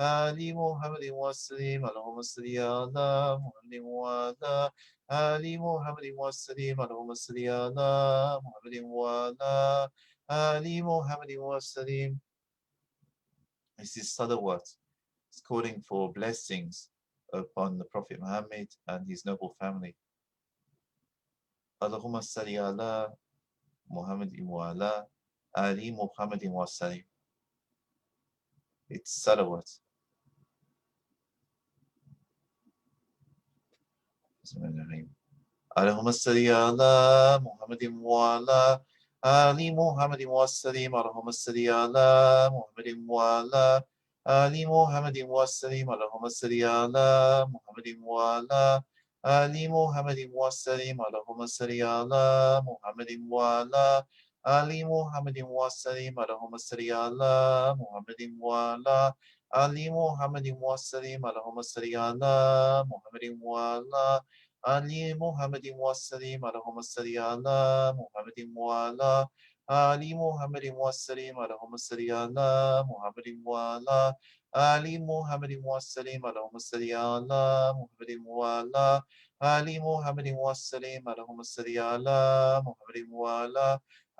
Ali Muhammadin Wasalim, Allahumma salli ala Muhammadin wa ala Ali Muhammadin Wasalim, Allahumma salli ala Muhammadin wa ala Ali Muhammadin Wasalim. This is salawat. It's calling for blessings upon the Prophet Muhammad and his noble family. Allahumma salli ala Muhammadin wa ala Ali Muhammadin Wasalim. It's salawat. Allahumma salli ala Muhammadin wa ala Ali Muhammadin Wasalim. Allahumma salli ala Muhammadin wa ala Ali Muhammadin Wasalim. Allahumma salli ala Muhammadin wa ala Ali Muhammadin Wasalim. Allahumma salli ala Muhammadin wa ala Ali Muhammadin Wasalim. Allahumma salli ala Muhammadin wa ala Ali Muhammadin Wasalim. Allahumma salli ala Muhammadin wa ala Ali Muhammadin Wasalim. Allahumma salli ala Muhammadin wa ala Ali Muhammadin Wasalim. Allahumma salli ala Muhammadin wa ala Ali Muhammadin Wasalim. Allahumma salli ala Muhammadin wa ala Ali Muhammadin Wasalim. Allahumma salli ala Muhammadin wa ala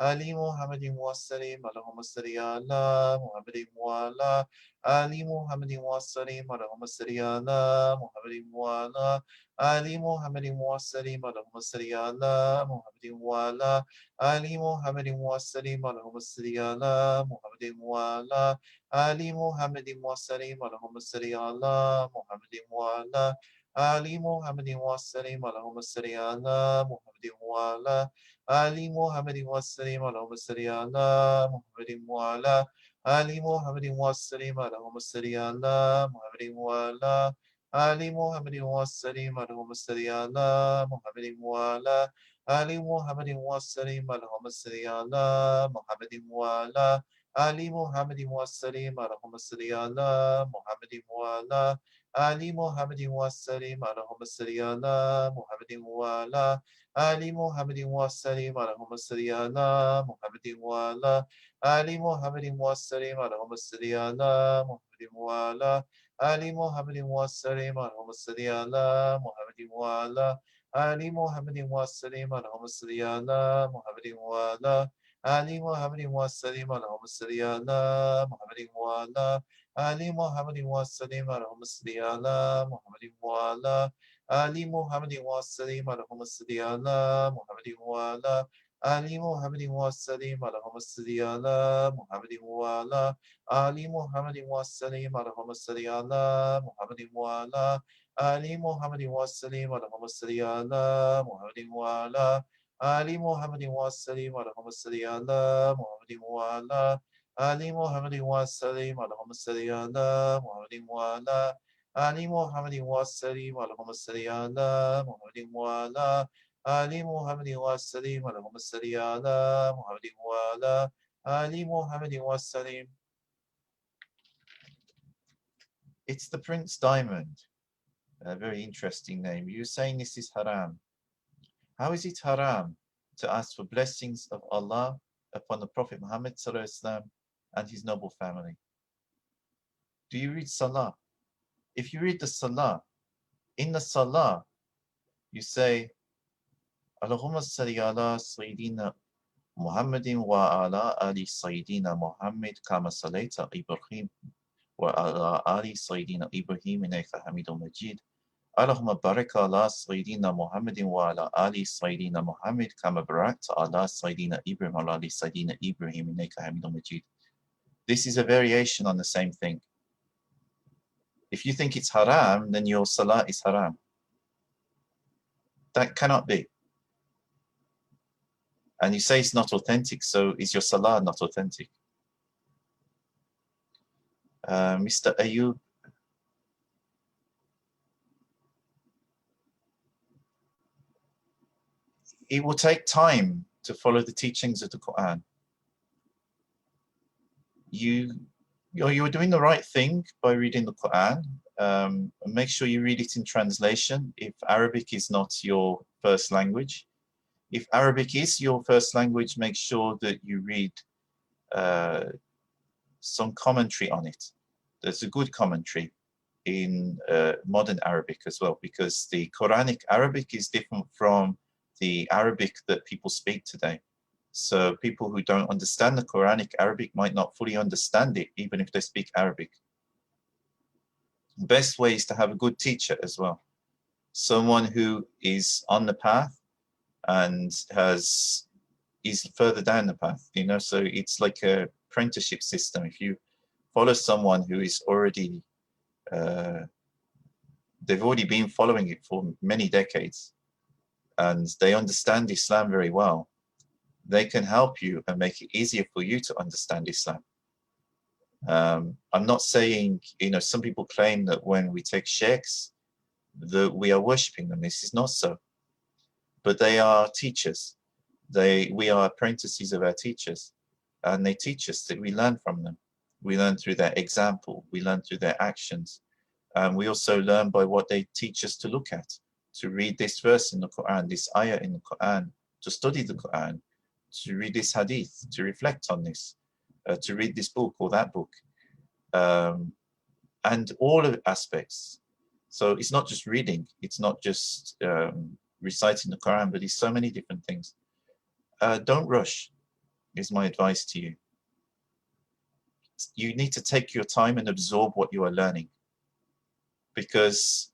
Ali Muhammadin Wasalim. Allahumma salli ala Muhammadin wa ala Ali Muhammadin Wasalim. Allahumma salli ala Muhammadin wa ala Ali Muhammadin Wasalim. Allahumma salli ala Muhammadin wa ala Ali Muhammadin Wasalim. Allahumma salli ala Muhammadin wa ala Ali Muhammadin Wasalim. Allahumma salli ala Muhammadin wa ala Ali Muhammadin Wasalim. Allahumma salli ala Muhammadin wa ala Ali Muhammadin Wasalim. Allahumma salli ala Muhammadin wa ala Ali Muhammadin Wasalim. Allahumma salli ala Muhammadin wa ala Ali Muhammadin Wasalim. Allahumma salli ala Muhammadin wa ala Ali Muhammadin Wasalim. Allahumma salli ala Muhammadin wa ala Ali Muhammadin Wasalim. Allahumma salli ala Muhammadin wa ala Ali Muhammadin Wasalim. Allahumma salli ala Muhammadin wa ala Ali Muhammadin Wasalim. Allahumma salli ala Muhammadin wa ala Ali Muhammadin Wasalim. Allahumma salli ala Muhammadin wa ala Ali Muhammadin Wasalim. Allahumma salli ala Muhammadin wa ala Ali Muhammadin Wasalim. Allahumma salli ala Muhammadin wa ala Ali Muhammadin Wasalim. Allahumma salli ala Muhammadin wa ala Ali Muhammadin Wasalim. Allahumma salli ala Muhammadin wa ala Ali Muhammadin Wasalim. Allahumma salli ala Muhammadin wa ala Ali Muhammadin Wasalim. Allahumma salli ala Muhammadin wa ala Ali Muhammadin Wasalim. Allahumma salli ala Muhammadin wa ala Ali Muhammadin Wasalim. Allahumma salli ala Muhammadin wa ala Ali Muhammadin Wasalim. Allahumma salli ala Muhammadin wa ala Ali Muhammadin Wasalim. Allahumma salli ala Muhammadin wa ala Ali Muhammadin Wasalim. Allahumma salli ala Muhammadin wa ala Ali Muhammadin Wasalim. Allahumma salli ala Muhammadin wa ala Ali Muhammadin Wasalim. It's the Prince Diamond. A very interesting name. You're saying this is haram. How is it haram to ask for blessings of Allah upon the Prophet Muhammad ﷺ and his noble family? Do you read Salah? If you read the Salah, in the Salah, you say, Allahumma salli ala Sayyidina Muhammadin wa ala ali Sayyidina Muhammad kama salayta Ibrahim wa ala ali Sayyidina Ibrahim innaka Hamidum Majid. Allahumma barik ala Sayyidina Muhammadin wa ala ali Sayyidina Muhammad kama barakta ala Sayyidina Ibrahim wa ala ali Sayyidina Ibrahim innaka Hamidum Majid. This is a variation on the same thing. If you think it's haram, then your salah is haram. That cannot be. And you say it's not authentic, so is your salah not authentic? Mr. Ayub. It will take time to follow the teachings of the Quran. You're doing the right thing by reading the Quran. Make sure you read it in translation if Arabic is not your first language. If Arabic is your first language, make sure that you read some commentary on it. There's a good commentary in modern Arabic as well, because the Quranic Arabic is different from the Arabic that people speak today. So people who don't understand the Quranic Arabic might not fully understand it, even if they speak Arabic. The best way is to have a good teacher as well. Someone who is on the path and is further down the path, you know, so it's like a apprenticeship system. If you follow someone who is already, they've already been following it for many decades and they understand Islam very well, they can help you and make it easier for you to understand Islam. I'm not saying, you know, some people claim that when we take sheikhs, that we are worshipping them. This is not so. But they are teachers. We are apprentices of our teachers. And they teach us that we learn from them. We learn through their example. We learn through their actions. We also learn by what they teach us to look at, to read this verse in the Quran, this ayah in the Quran, to study the Quran, to read this hadith, to reflect on this, to read this book or that book, and all of the aspects. So it's not just reading, it's not just reciting the Quran, but it's so many different things. Don't rush, is my advice to you. You need to take your time and absorb what you are learning, because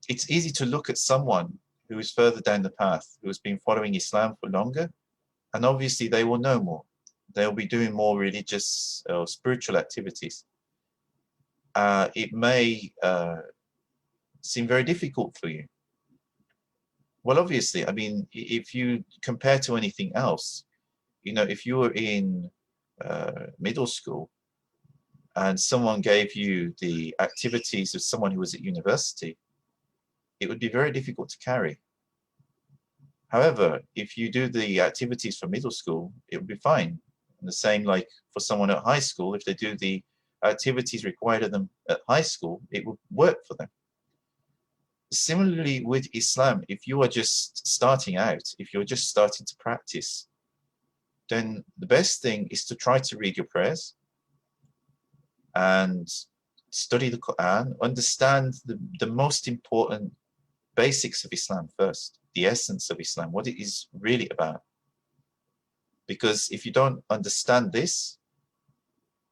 it's easy to look at someone who is further down the path, who has been following Islam for longer, and obviously they will know more. They'll be doing more religious or spiritual activities. It may seem very difficult for you. Well, obviously, I mean, if you compare to anything else, you know, if you were in middle school and someone gave you the activities of someone who was at university, it would be very difficult to carry. However, if you do the activities for middle school, it would be fine. And the same like for someone at high school, if they do the activities required of them at high school, it would work for them. Similarly with Islam, if you are just starting out, if you're just starting to practice, then the best thing is to try to read your prayers and study the Quran, understand the most important basics of Islam first, the essence of Islam, what it is really about. Because if you don't understand this,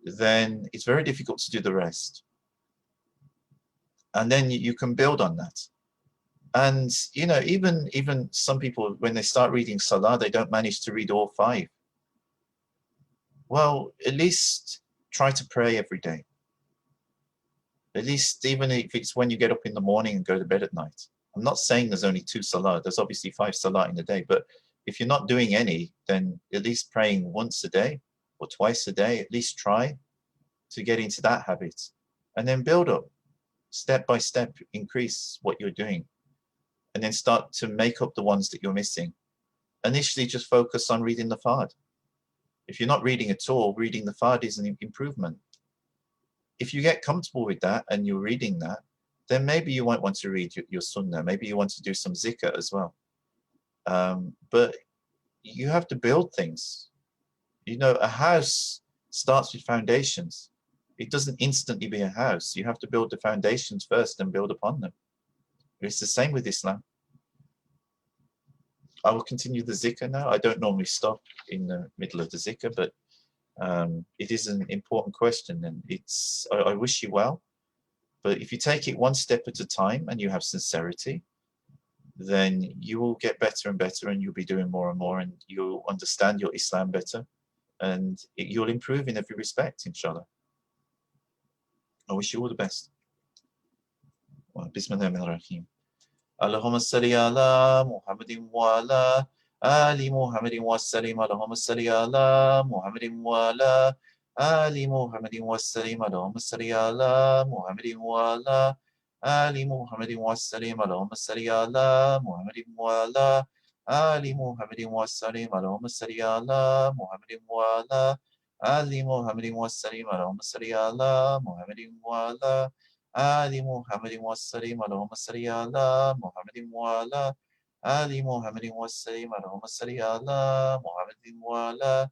then it's very difficult to do the rest. And then you can build on that. And, you know, even some people, when they start reading Salah, they don't manage to read all 5. Well, at least try to pray every day. At least even if it's when you get up in the morning and go to bed at night. I'm not saying there's only 2 Salah. There's obviously 5 Salah in a day. But if you're not doing any, then at least praying once a day or twice a day, at least try to get into that habit. And then build up. Step by step, increase what you're doing. And then start to make up the ones that you're missing. Initially, just focus on reading the Fard. If you're not reading at all, reading the Fard is an improvement. If you get comfortable with that and you're reading that, then maybe you might want to read your Sunnah. Maybe you want to do some Dhikr as well. But you have to build things. You know, a house starts with foundations. It doesn't instantly be a house. You have to build the foundations first and build upon them. It's the same with Islam. I will continue the Dhikr now. I don't normally stop in the middle of the Dhikr, but it is an important question, and I wish you well. But if you take it one step at a time and you have sincerity, then you will get better and better, and you'll be doing more and more, and you'll understand your Islam better, and you'll improve in every respect, inshallah. I wish you all the best. Bismillahirrahmanirrahim. Allahumma salli ala Muhammadin wa ala ali Muhammadin wa sallim. Allahumma salli ala Muhammadin wa ala ali Muhammadin wa sallim. Allahumma salli ala Muhammadin wa ala ali Muhammadin wa sallim. Allahumma salli ala Muhammadin wa ala ali Muhammadin wa sallim. Allahumma salli ala Muhammadin wa ala ali Muhammadin wa sallim. Allahumma salli ala Muhammadin wa ala Ali Muhammadin wa sallim. Allahumma salli ala Muhammadin wa ala ali Muhammadin wa sallim. Allahumma salli ala Muhammadin wa ala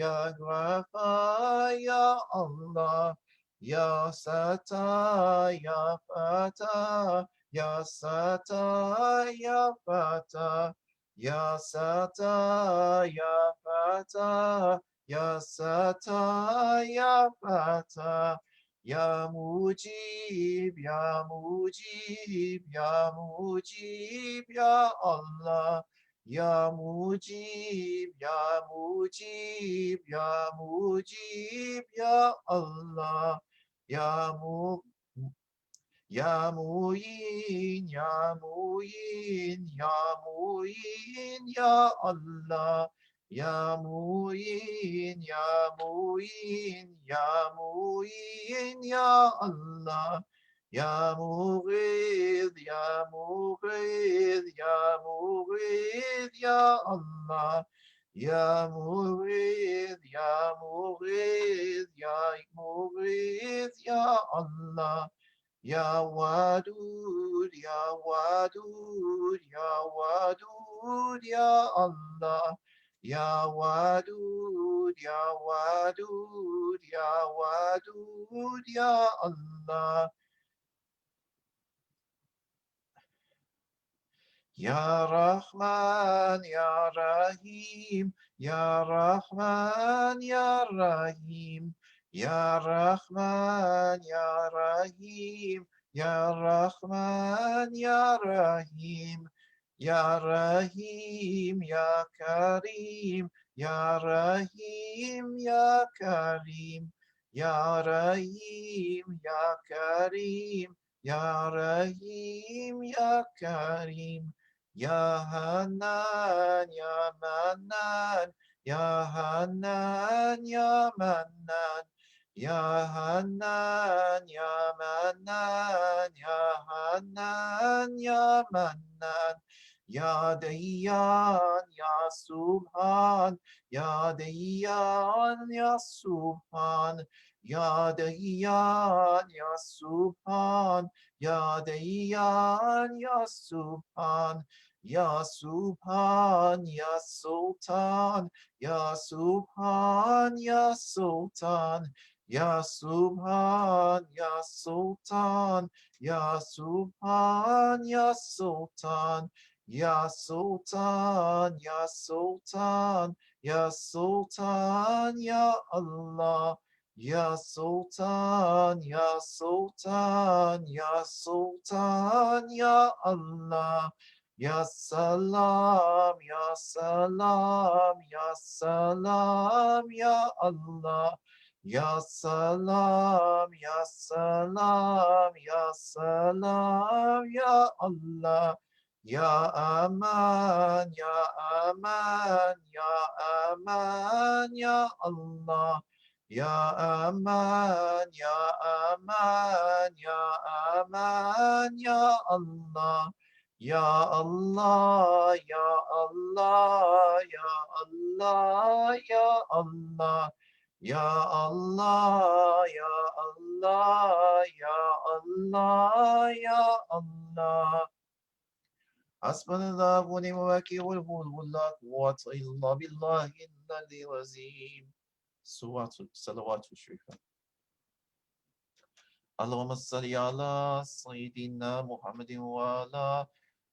Ya Rafa, Ya Allah, Ya Sata, Ya Fata, Ya Sata, Ya Fata, Ya Sata, Ya Fata, Ya Sata, Ya Fata, Ya Mujib, Ya Mujib, Ya Mujib, Ya Allah. Ya Mujib, Ya Mujib, Ya Mujib, Ya Allah, Ya Mu Ya Muin, Ya Muin, Ya Muin, Ya Allah, Ya Muin, Ya Muin, Ya Muin, Ya Allah, Ya Mughid, Ya Mughid, Ya Mughid, Ya Allah, Ya Mughid, Ya Mughid, Ya Mughid, Ya Allah. Ya Wadud, Ya Wadud, Ya Wadud, Ya Allah. Ya Wadud, Ya Wadud, Ya Wadud, Ya Allah. Ya Rahman, Ya Rahim, Ya Rahman, Ya Rahim, Ya Rahman, Ya Rahim, Ya Rahman, Ya Rahim, Ya Rahim, Ya Karim, Ya Rahim, Ya Karim, Ya Rahim, Ya Karim, Ya Rahim, Ya Karim. Ya Hanan, Ya Manan, Ya Hanan, Ya Manan, Ya Hanan, Ya Manan, Ya Hanan, Ya Manan, Ya Dayyan, Ya Subhan, Ya Dayyan, Ya Subhan, Ya Dayyan, Ya Subhan, Ya Dayyan, Ya Subhan, Ya Subhan, Ya Sultan, Ya Subhan, Ya Sultan, Ya Subhan, Ya Sultan, Ya Subhan, Ya Sultan, Ya Sultan, Ya Sultan, Ya Sultan, Ya Allah. Ya Sultan, Ya Sultan, Ya Sultan, Ya Allah. Ya Salam, Ya Salam, Ya Salam, Ya Allah. Ya Salam, Ya Salam, Ya Salam, Ya Allah. Ya Aman, Ya Aman, Ya Aman, Ya Allah. Ya Aman, Ya Aman, Ya Aman, Ya Allah. Ya Allah, Ya Allah, Ya Allah, Ya Allah. Ya Allah, Ya Allah, Ya Allah, Ya Allah. Hasbunallah wa ni'mal wakeel la quwwata illa billahi al-azim. Salawatu Shrifa. Allahumma salli ala Sayyidina Muhammadin wa ala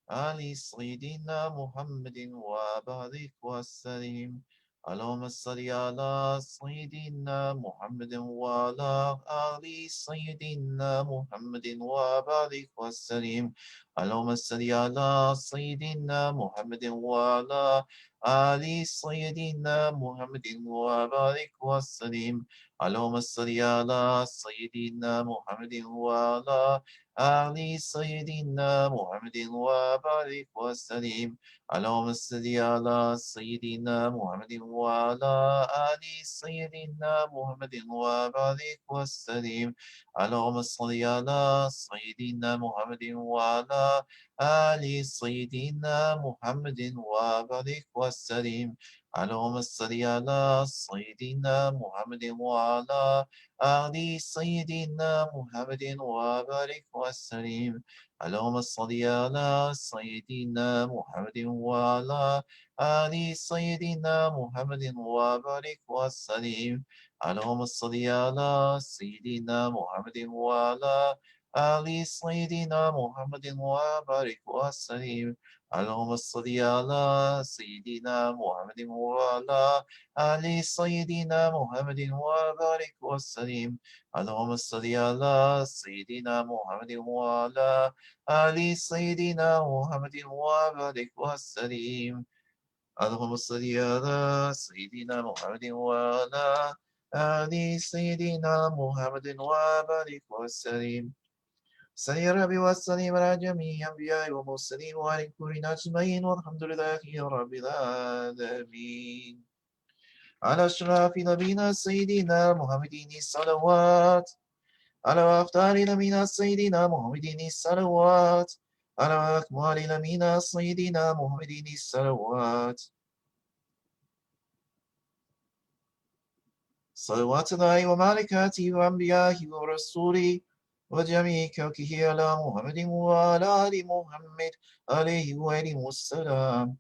Ali Sayyidina Muhammadin wa barik wa salim. Allahumma salli ala Sayyidina Muhammadin wa ala Ali Sayyidina Muhammadin wa barik wa salim. Allahumma salli ala Sayyidina Muhammadin wa ala Ali Sayyidina Muhammadin wa barik wa salim. Allahumma salli ala Sayyidina Muhammadin wa ala Ali Sayyidina Muhammadin wa barik wa salim. Allahumma salli ala Sayyidina Muhammadin wa ala Ali Sayyidina Muhammadin wa barik wa salim. Allahumma salli ala Sayyidina Muhammadin wa ala وعلى آل سيدنا محمد وبارك وسلم اللهم صل على سيدنا محمد وعلى آل سيدنا محمد وبارك وسلم اللهم صل على سيدنا محمد وعلى آل سيدنا محمد وبارك وسلم اللهم صل على سيدنا محمد وعلى آل سيدنا محمد وبارك وسلم اللهم صل على سيدنا محمد وعلى آل سيدنا محمد وبارك وسلم اللهم صل على سيدنا محمد وعلى آل سيدنا محمد وبارك وسلم اللهم صل على سيدنا محمد وعلى آل سيدنا محمد وبارك وسلم صل يا ربي وسلم على جميع الأنبياء والمرسلين وعلى كل أجمعين والحمد لله رب العالمين على أشرف نبينا سيدنا محمد الصلوات على أفضل نبينا سيدنا محمد الصلوات على أكمل نبينا سيدنا محمد الصلوات صلوات الله وملائكته وأنبيائه ورسوله وجميع كوكه على محمد وعلى آل محمد عليه وعليه السلام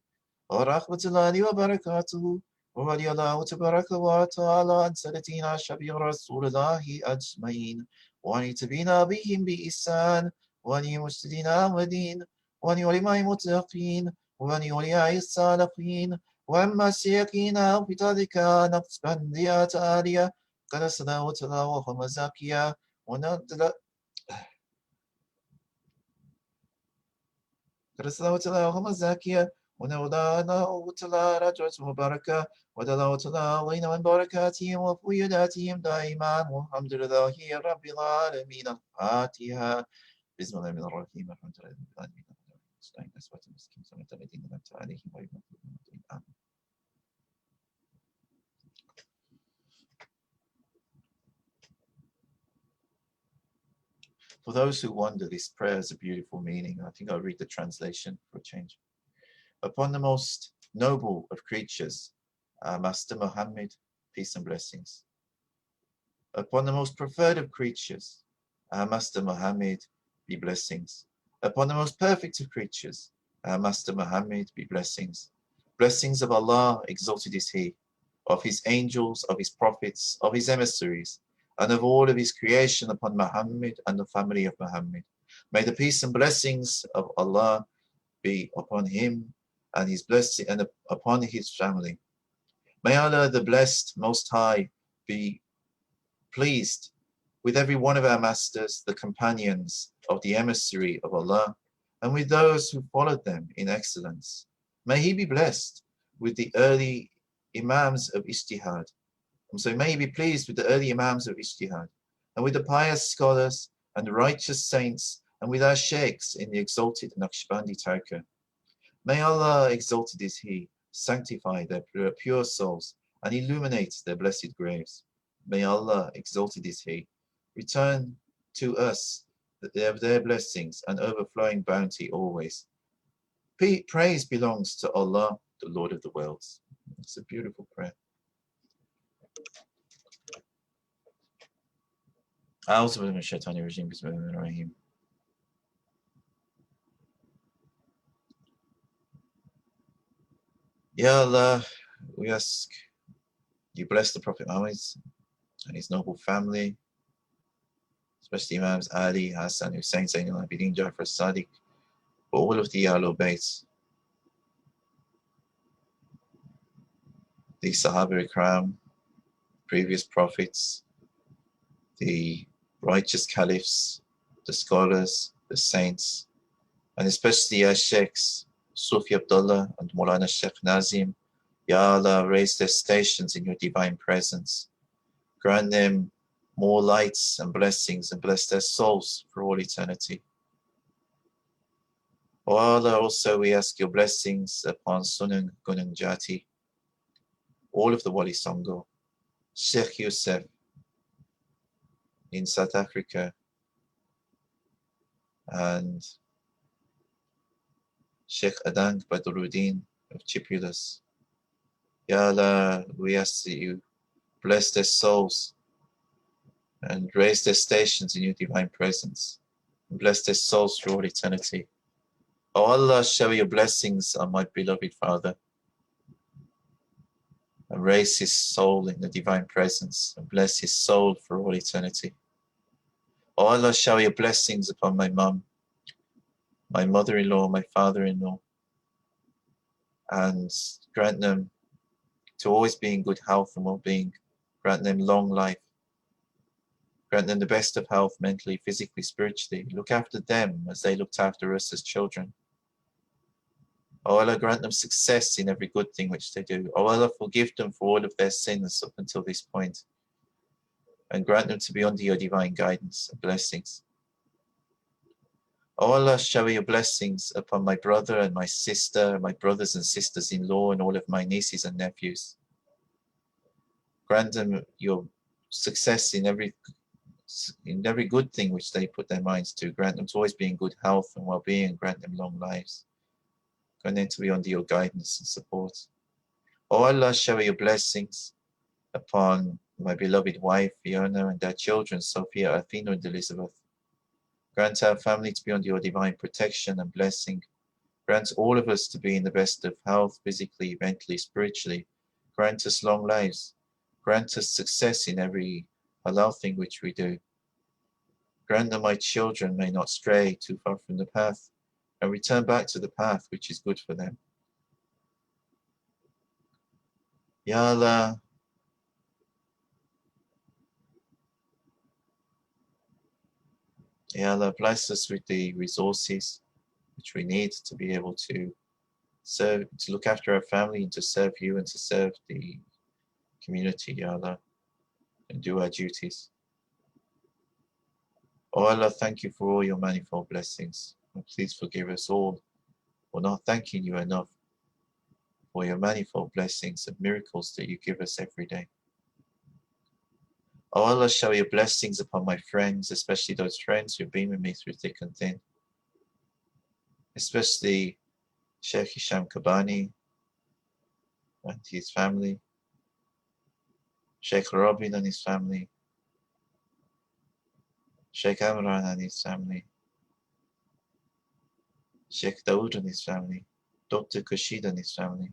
ورحمة الله وبركاته ورضي الله تبارك وتعالى عن سادتنا شبيه رسول الله أجمعين وعن تبينا بهم بإحسان وعن مجتدين ودين وعن علماء المتقين وعن أولياء الصالحين وأما السيقين بذلك نقصبا ديات آلية قد سنوت الله وهم زاكية ونقل كرسلوت الله وهم زاكية ونولانا وتلا رجعت مباركة ودلوت الله علينا من بركاتهم وفيداتهم دائما والحمد لله رب العالمين الفاتحة بسم الله الرحمن الرحيم الحمد لله رب العالمين نستعين أسوات المسكين سنة الذين أنعمت عليهم غير المغضوب عليهم آمين. For those who wonder, this prayer has a beautiful meaning. I think I'll read the translation for a change. Upon the most noble of creatures, our Master Muhammad, peace and blessings. Upon the most preferred of creatures, our Master Muhammad, be blessings. Upon the most perfect of creatures, our Master Muhammad, be blessings. Blessings of Allah, exalted is He, of His angels, of His prophets, of His emissaries, and of all of His creation upon Muhammad and the family of Muhammad. May the peace and blessings of Allah be upon him and his blessing and upon his family. May Allah the Blessed Most High be pleased with every one of our masters, the companions of the emissary of Allah, and with those who followed them in excellence. May He be blessed with the early Imams of Ijtihad. And so may He be pleased with the early Imams of Ijtihad, and with the pious scholars and the righteous saints, and with our sheikhs in the exalted Naqshbandi Tariqah. May Allah, exalted is He, sanctify their pure souls and illuminate their blessed graves. May Allah, exalted is He, return to us their blessings and overflowing bounty always. Praise belongs to Allah, the Lord of the worlds. It's a beautiful prayer. أعوذ بالله من الشيطان الرجيم بسم الله الرحمن الرحيم. Ya Allah, we ask you bless the Prophet Muhammad and his noble family, especially Imams Ali, Hassan, Hussein, Zain al-Abidin, Jafar Sadiq, for all of the Ahlul Bayt, the Sahaba Ikram, previous prophets, the righteous caliphs, the scholars, the saints, and especially our sheikhs, Sufi Abdullah and Maulana Sheikh Nazim. Ya Allah, raise their stations in your divine presence. Grant them more lights and blessings and bless their souls for all eternity. O Allah, also we ask your blessings upon Sunung Gunung Jati, all of the Wali Songo, Sheikh Yusuf in South Africa, and Sheikh Adang Badruddin of Chipulus. Ya Allah, we ask that you bless their souls and raise their stations in your divine presence. And bless their souls through all eternity. O Allah, shower your blessings on my beloved father and raise his soul in the divine presence and bless his soul for all eternity. O Allah, shower your blessings upon my mum, my mother-in-law, my father-in-law, and grant them to always be in good health and well-being. Grant them long life. Grant them the best of health, mentally, physically, spiritually. Look after them as they looked after us as children. O Allah, grant them success in every good thing which they do. O Allah, forgive them for all of their sins up until this point, and grant them to be under your divine guidance and blessings. O Allah, shower your blessings upon my brother and my sister, my brothers and sisters-in-law, and all of my nieces and nephews. Grant them your success in every good thing which they put their minds to. Grant them to always be in good health and well-being. Grant them long lives. Grant them to be under your guidance and support. O Allah, shower your blessings upon my beloved wife, Fiona, and their children, Sophia, Athena, and Elizabeth. Grant our family to be under your divine protection and blessing. Grant all of us to be in the best of health, physically, mentally, spiritually. Grant us long lives. Grant us success in every halal thing which we do. Grant that my children may not stray too far from the path and return back to the path which is good for them. Ya Allah, Ya Allah, bless us with the resources which we need to be able to serve, to look after our family and to serve you and to serve the community, Ya Allah, and do our duties. Oh Allah, thank you for all your manifold blessings. And please forgive us all for not thanking you enough for your manifold blessings and miracles that you give us every day. Oh Allah, shower your blessings upon my friends, especially those friends who've been with me through thick and thin. Especially Sheikh Hisham Kabani and his family, Sheikh Robin and his family, Sheikh Amran and his family, Sheikh Dawood and his family, Dr. Kashid and his family,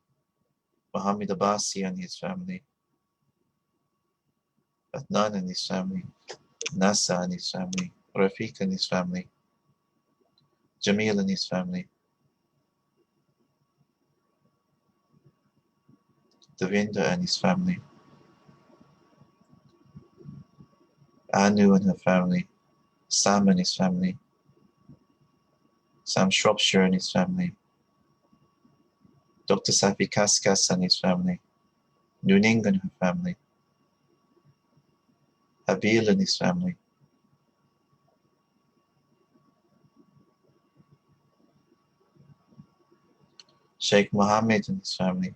Muhammad Abbasi and his family, Adnan and his family, Nasa and his family, Rafiq and his family, Jamil and his family, Devinder and his family, Anu and her family, Sam and his family, Sam Shropshire and his family, Dr. Safi Kaskas and his family, Nuning and her family, Habil and his family, Sheikh Mohammed and his family,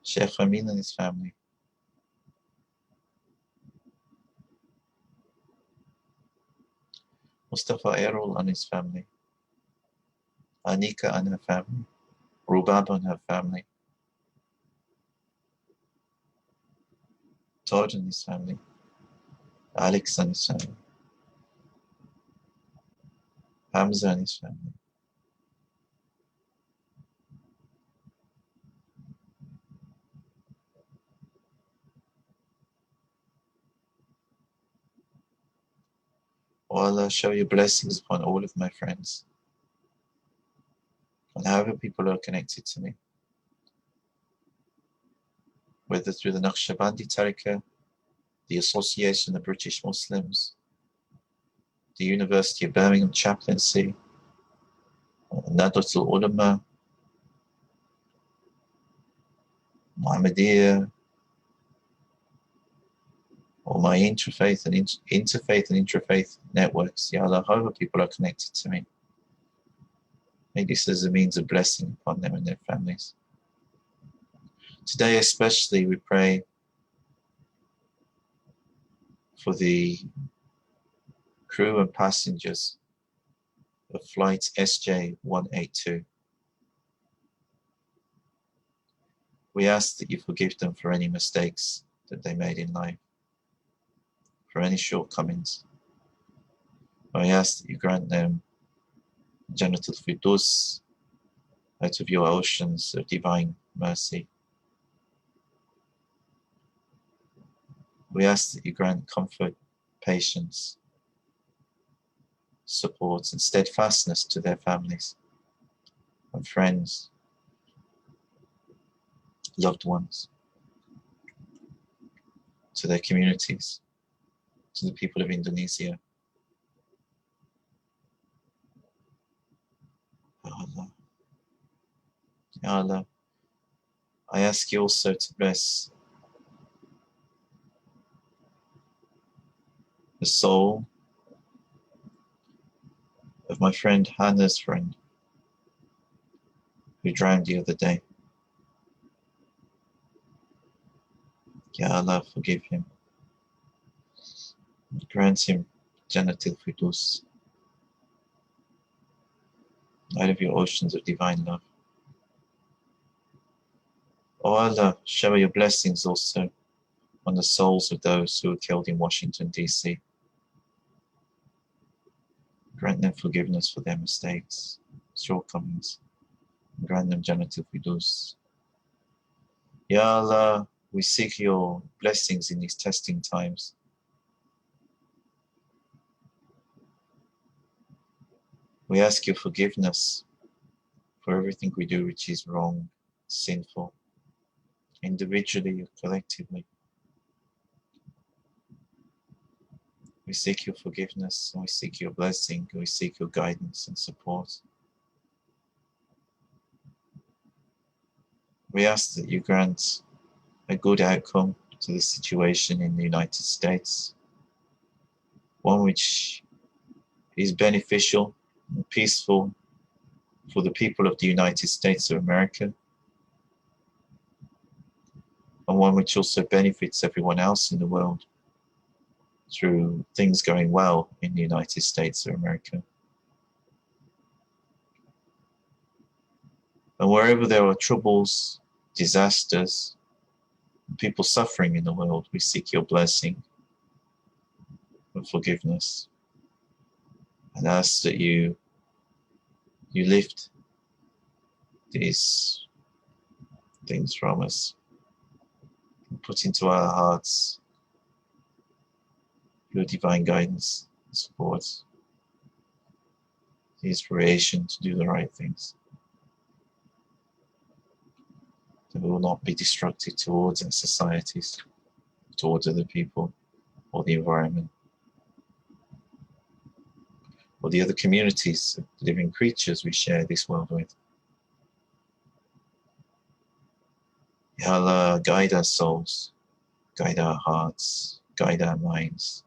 Sheikh Amin and his family, Mustafa Errol and his family, Anika and her family, Rubab and her family, Todd and his family, Alex and his family, Hamza and his family, O Allah, show your blessings upon all of my friends, and however people are connected to me, whether through the Naqshbandi Tariqah, the Association of British Muslims, the University of Birmingham Chaplaincy, Nadratul Ulama, Muhammadiyah, or my interfaith and intrafaith networks. Ya Allah, however people are connected to me, make this as a means of blessing upon them and their families. Today especially we pray for the crew and passengers of flight SJ182. We ask that you forgive them for any mistakes that they made in life, for any shortcomings. I ask that you grant them Jannatul Firdaus out of your oceans of divine mercy. We ask that you grant comfort, patience, support and steadfastness to their families and friends, loved ones, to their communities, to the people of Indonesia. Ya Allah. Ya Allah, I ask you also to bless the soul of my friend Hannah's friend who drowned the other day. Ya Allah, forgive him. Grant him Jannatul Firdaus out of your oceans of divine love. Oh Allah, shower your blessings also on the souls of those who were killed in Washington, D.C. Grant them forgiveness for their mistakes, shortcomings. Grant them Jannatul Firdaus. Ya Allah, we seek your blessings in these testing times. We ask your forgiveness for everything we do which is wrong, sinful, individually or collectively. We seek your forgiveness, and we seek your blessing, and we seek your guidance and support. We ask that you grant a good outcome to the situation in the United States, one which is beneficial and peaceful for the people of the United States of America, and one which also benefits everyone else in the world through things going well in the United States of America. And wherever there are troubles, disasters, people suffering in the world, we seek your blessing and forgiveness, and ask that you lift these things from us and put into our hearts your divine guidance and support, the inspiration to do the right things, that we will not be destructive towards our societies, towards other people, or the environment, or the other communities of living creatures we share this world with. Ya Allah, guide our souls, guide our hearts, guide our minds.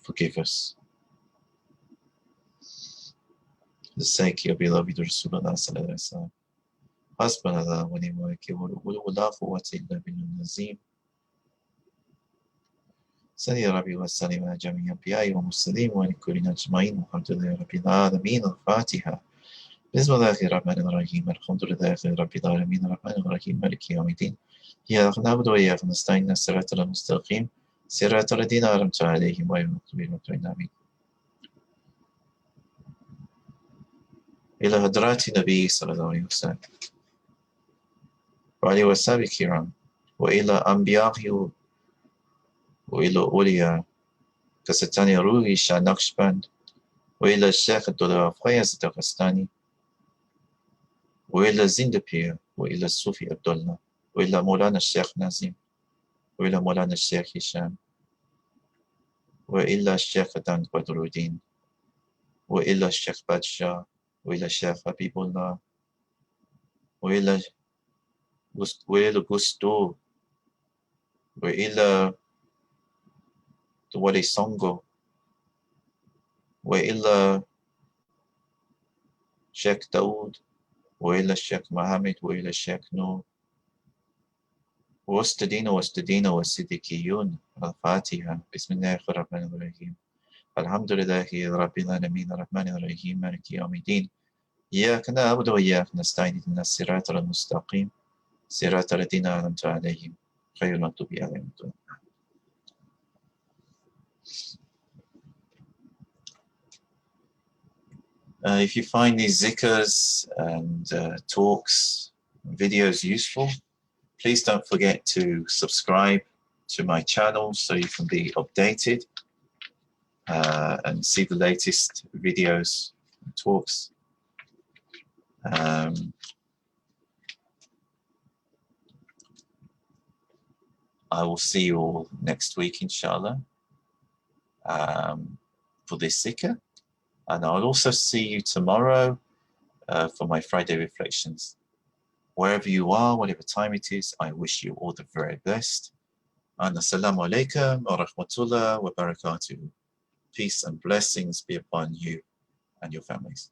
Forgive us. For the sake of your beloved Rasulullah sallallahu alaihi wasallam. Hasbunallah wa ni'mal wakeel wa la quwwata illa billahil azim. صلي يا ربي وسلم على جميع الأنبياء والمرسلين ولكل أجمعين والحمد لله رب العالمين. الفاتحة. بسم الله الرحمن الرحيم. الحمد لله رب العالمين الرحمن الرحيم مالك يوم الدين. إياك نعبد وإياك نستعين الصراط المستقيم صراط الذين أنعمت عليهم غير المغضوب عليهم. إلى حضرات النبي صلى الله عليه وسلم وعلى وصحبه الكرام وإلى أنبيائه وإلى أولياء كستاني روحي شاه نقشبند وإلى الشيخ الدكتور فايز داغستاني وإلى زند بير وإلى الصوفي عبد الله وإلى مولانا الشيخ نازم وإلى مولانا الشيخ هشام وإلى الشيخ دان بدر الدين وإلى الشيخ بادشاه وإلى الشيخ حبيب الله وإلى غوستو وإلى Wale Songo وإلى الشيخ داود وإلى الشيخ محمد وإلى الشيخ نور واستدين والصديقيون. الفاتحة. بسم الله الرحمن الرحيم. Alhamdulillahi Rabbil Alameen Ar-Rahman Ar-Rahim Maliki Yawmiddin. إياك نعبد وإياك نستعين اهدنا الصراط المستقيم صراط الذين أنعمت عليهم غير المغضوب عليهم. If you find these zikrs and talks, videos useful, please don't forget to subscribe to my channel so you can be updated and see the latest videos and talks. I will see you all next week, inshallah, for this zikr. And I'll also see you tomorrow for my Friday reflections. Wherever you are, whatever time it is, I wish you all the very best. And assalamu alaikum wa rahmatullah wa barakatuh. Peace and blessings be upon you and your families.